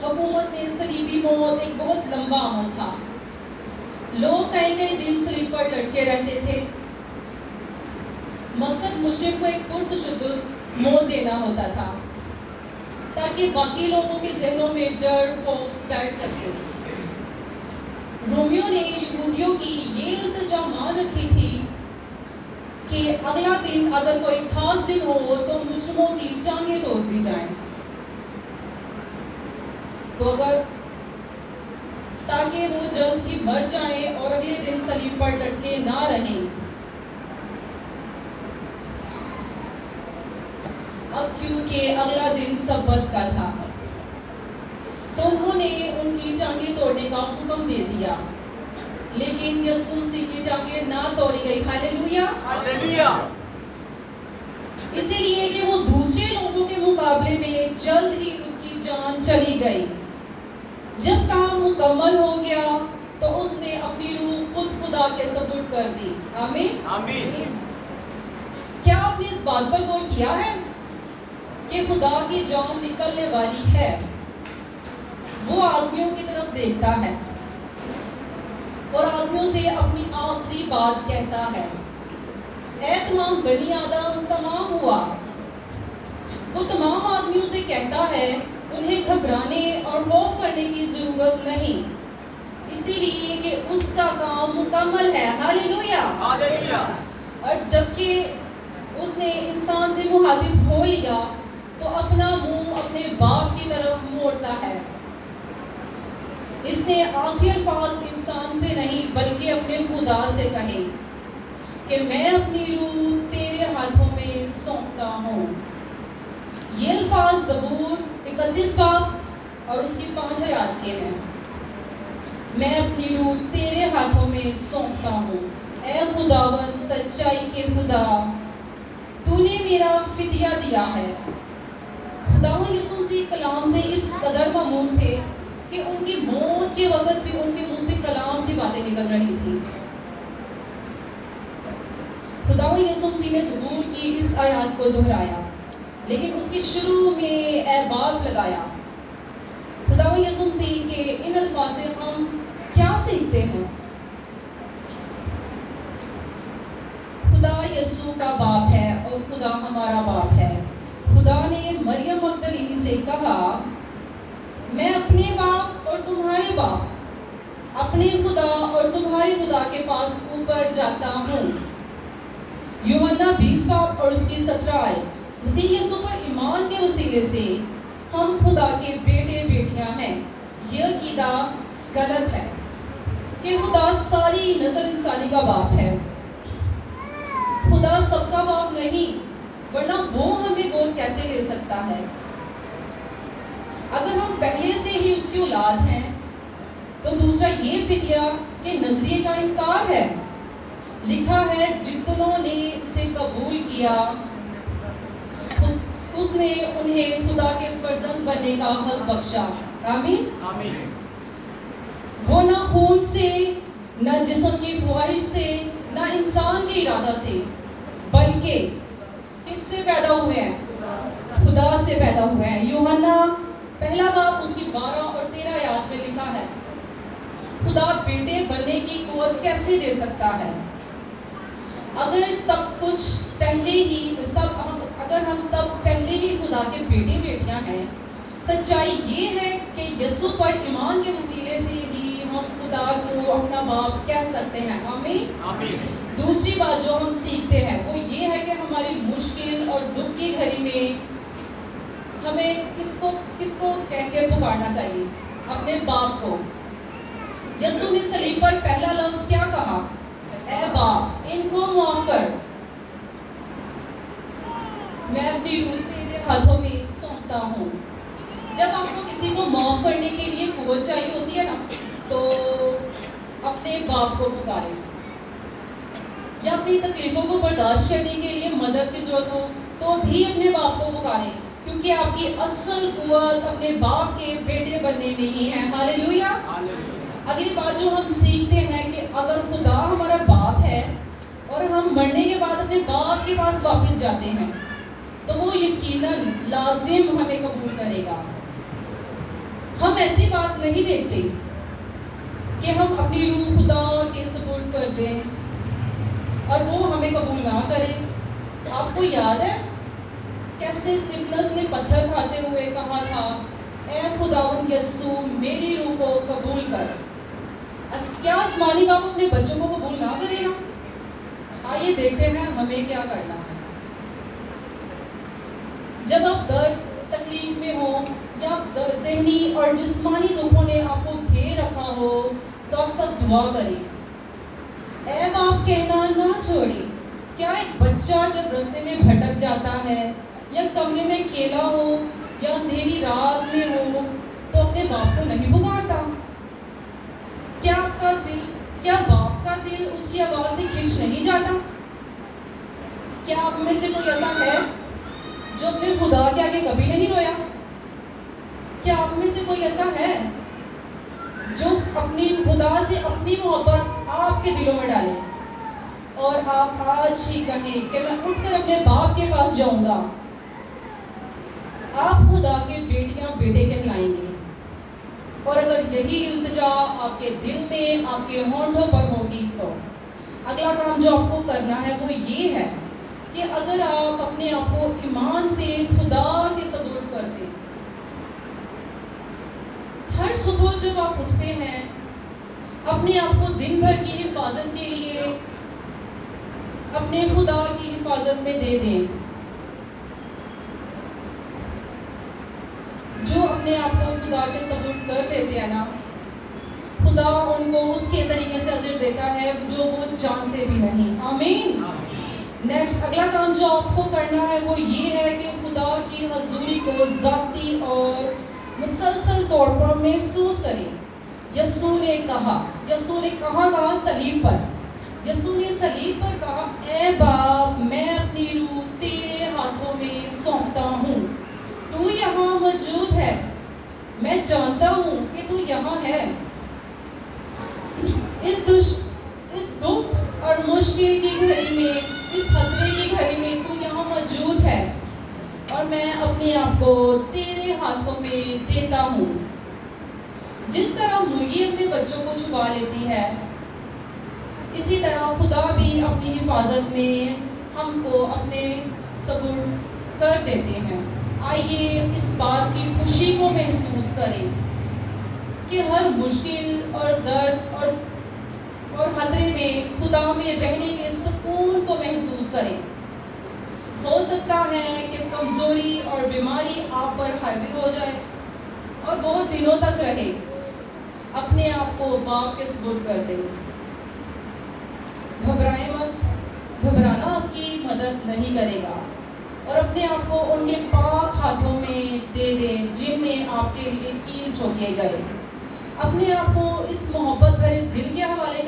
حکومت میں صلیبی موت ایک بہت لمبا عمل تھا. لوگ کئی کئی دن صلیب پر لٹکے رہتے تھے. مقصد مشرک کو ایک پرتشدد موت دینا ہوتا تھا تاکہ باقی لوگوں کے ذہنوں میں ڈر خوف بیٹھ سکے. رومیوں نے یہودیوں کی یہ التجا مان رکھی تھی کہ اگلا دن اگر کوئی خاص دن ہو تو مجرموں کی ٹانگیں توڑ دی جائیں. تو اگر تاکہ وہ جلد ہی مر جائیں اور اگلے دن صلیب پر لٹکے نہ رہیں. اب کیونکہ اگلا دن سبت کا تھا تو انہوں نے ان کی ٹانگیں توڑنے کا حکم دے دیا، لیکن یسوع مسیح کی ٹانگیں نہ توڑی گئی. ہاللیلویا، ہاللیلویا. اسی لیے کہ وہ دوسرے لوگوں کے مقابلے میں جلد ہی اس کی جان چلی گئی. جب کام مکمل ہو گیا تو اس نے اپنی روح خود خدا کے سپرد کر دی. آمین آمین. کیا آپ نے اس بات پر غور کیا ہے کہ خدا کی جان نکلنے والی ہے؟ وہ آدمیوں کی طرف دیکھتا ہے اور آدمیوں سے اپنی آخری بات کہتا ہے. اے تمام بنی آدم، تمام ہوا. وہ تمام آدمیوں سے کہتا ہے انہیں گھبرانے اور خوف کرنے کی ضرورت نہیں، اسی لیے کہ اس کا کام مکمل ہے. ہاللیلویا، ہاللیلویا. اور جبکہ اس نے انسان سے مخاطب ہو لیا تو اپنا منہ اپنے باپ کی طرف موڑتا ہے. اس نے آخری الفاظ انسان سے نہیں بلکہ اپنے خدا سے کہے کہ میں اپنی روح تیرے ہاتھوں میں سونپتا ہوں. یہ الفاظ زبور 31 باب اور اس کی 5 آیات کے ہیں. میں اپنی روح تیرے ہاتھوں میں سونپتا ہوں. اے خداوند سچائی کے خدا، تو نے میرا فدیہ دیا ہے. خداوند یسوع مسیح کلام سے اس قدر مامور تھے کہ ان کی موت کے وقت بھی ان کے منہ سے کلام کی باتیں نکل رہی تھی. خداوند یسوع مسیح نے زبور کی اس آیات کو دہرایا، لیکن اس کی شروع میں اے باپ لگایا. خداوند یسوع مسیح کے ان الفاظ سے ہم کیا سیکھتے ہیں؟ خدا یسوع کا باپ ہے اور خدا ہمارا باپ ہے. خدا نے مریم مگدلینی سے کہا، میں اپنے باپ اور تمہارے باپ، اپنے خدا اور تمہارے خدا کے پاس اوپر جاتا ہوں. یوحنا 20 باب اور اس کی 17 آیت. مسیح یسوع پر ایمان کے وسیلے سے ہم خدا کے بیٹے بیٹیاں ہیں. یہ عقیدہ غلط ہے کہ خدا ساری نسل انسانی کا باپ ہے. خدا سب کا باپ نہیں، ورنہ وہ ہمیں گود کیسے لے سکتا ہے؟ اگر ہم پہلے سے ہی اس کی اولاد ہیں تو دوسرا یہ فدیہ के नजरिए का इनकार है। लिखा है जितनों ने उसे कबूल किया उसने उन्हें खुदा के फर्जंद बनने का हक बख्शा। आमीन। आमीन। वो ना खून से, ना जिस्म की ख्वाहिश से, ना इंसान के इरादा से, बल्कि किससे पैदा हुए हैं? खुदा से पैदा हुए हैं। यूहन्ना पहला बाब उसकी 12 और 13 आयत में लिखा है, खुदा बेटे बनने की कुव्वत कैसे दे सकता है? अगर सब कुछ पहले ही अगर हम सब पहले ही खुदा के बेटे बेटियां हैं, सच्चाई ये है कि यीशु पर ईमान के वसीले से ही हम खुदा को अपना बाप कह सकते हैं। आमीन। आमीन। दूसरी बात जो हम सीखते हैं वो ये है कि हमारी मुश्किल और दुख की घड़ी में हमें किसको कह के पुकारना चाहिए? अपने बाप को। यीशु ने सलीब पर पहला लफ्ज क्या कहा? ऐ बाप, इनको माफ कर, मैं अपनी रूह तेरे हाथों में सौंपता हूँ। जब आपको किसी को माफ करने के लिए कुव्वत चाहिए होती है ना, तो अपने बाप को पुकारें। या अपनी तकलीफों को बर्दाश्त करने के लिए मदद की जरूरत हो तो भी अपने बाप को पुकारें, क्योंकि आपकी असल कुव्वत अपने बाप के बेटे बनने में ही है। हालेलुया। अगली बात जो हम सीखते हैं कि अगर खुदा हमारा बाप है और हम मरने के बाद अपने बाप के पास वापस जाते हैं तो वो यकीनन लाजिम हमें कबूल करेगा। हम ऐसी बात नहीं देखते कि हम अपनी रूह खुदा के सपोर्ट कर दें और वो हमें कबूल ना करे। आपको याद है कैसे स्टीफनस ने पत्थर खाते हुए कहा था, ऐ खुदावंद यीशु मेरी रूह को कबूल कर। क्या आसमानी बाप अपने बच्चों को कबूल ना करेगा? आइए देखते हैं हमें क्या करना है। जब आप दर्द तकलीफ में हो या ज़हनी और जिस्मानी दुखों ने आपको घेर रखा हो तो आप सब दुआ करें। ऐ बाप कहना ना छोड़े। क्या एक बच्चा जब रास्ते में भटक जाता है या कमरे में अकेला हो या अंधेरी रात में हो तो अपने बाप को नहीं पुकारता? क्या बाप का दिल उसकी आवाज़ से खिंच नहीं जाता? क्या आप में से कोई ऐसा है जो अपने खुदा के आगे कभी नहीं रोया? क्या आप में से कोई ऐसा है जो अपनी खुदा से अपनी मोहब्बत आपके दिलों में डाले और आप आज ही कहें कि मैं उठकर अपने बाप के पास जाऊंगा? आप खुदा के बेटियां बेटे कहलाएंगे। और अगर यही इल्तिजा आपके दिल में, आपके होंठों पर होगी तो अगला काम जो आपको करना है वो ये है कि अगर आप अपने आप को ईमान से खुदा के सपोर्ट करते, हर सुबह जब आप उठते हैं अपने आप को दिन भर की हिफाजत के लिए अपने खुदा की हिफाजत में दे दें। जो अपने आप को खुदा के सबूत कर देते हैं ना, खुदा उनको उसके तरीके से अजर देता है जो वो जानते भी नहीं। आमीन। नेक्स्ट अगला काम जो आपको करना है वो ये है कि खुदा की हजूरी को ज़ाती और मुसलसल तौर पर महसूस करें। यीशु ने कहा सलीब पर, यीशु ने सलीब पर कहा, ऐ बाप मैं अपनी रूह तेरे हाथों में सौंपता हूँ। तू यहाँ मौजूद है, मैं जानता हूँ कि तू यहाँ है। इस दुख और मुश्किल की घड़ी में, इस खतरे की घड़ी में तू यहाँ मौजूद है और मैं अपने आप को तेरे हाथों में देता हूँ। जिस तरह मुर्गी अपने बच्चों को छुपा लेती है, इसी तरह खुदा भी अपनी हिफाजत में हमको अपने सबूत कर देते हैं। आइए इस बात की खुशी को महसूस करें कि हर मुश्किल और दर्द और खतरे में खुदा में रहने के सुकून को महसूस करें। हो सकता है कि कमज़ोरी और बीमारी आप पर हावी हो जाए और बहुत दिनों तक रहे। अपने आप को बाप के सुपुर्द कर दें। घबराएं मत, घबराना आपकी मदद नहीं करेगा और अपने आप को उनके पाक हाथों में दे दें जिनमें आपके लिए कील ठोके गए। अपने आप को इस मोहब्बत भरे दिल के हवाले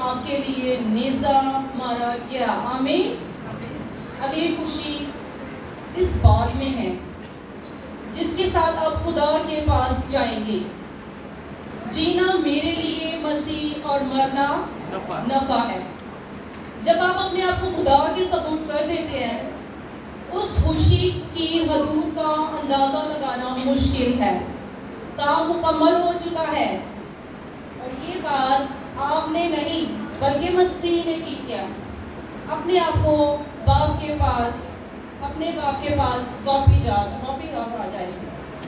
आपके लिए नेज़ा मारा गया। आमीन। अगली खुशी इस बात में है जिसके साथ आप खुदा के पास जाएंगे। जीना मेरे लिए मसीह और मरना नफा है। जब आप अपने आप को खुदा के सपोर्ट कर देते हैं, उस खुशी की हदूद का अंदाज़ा लगाना मुश्किल है। काम मुकम्मल हो चुका है और ये बात आपने नहीं बल्कि मसीह ने की। क्या अपने आप को अपने बाप के पास वापिस आ जाए।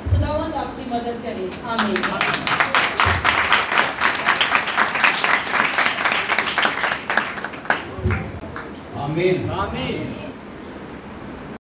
खुदावंद आपकी मदद करे। आमीन। आमीन। आमीन।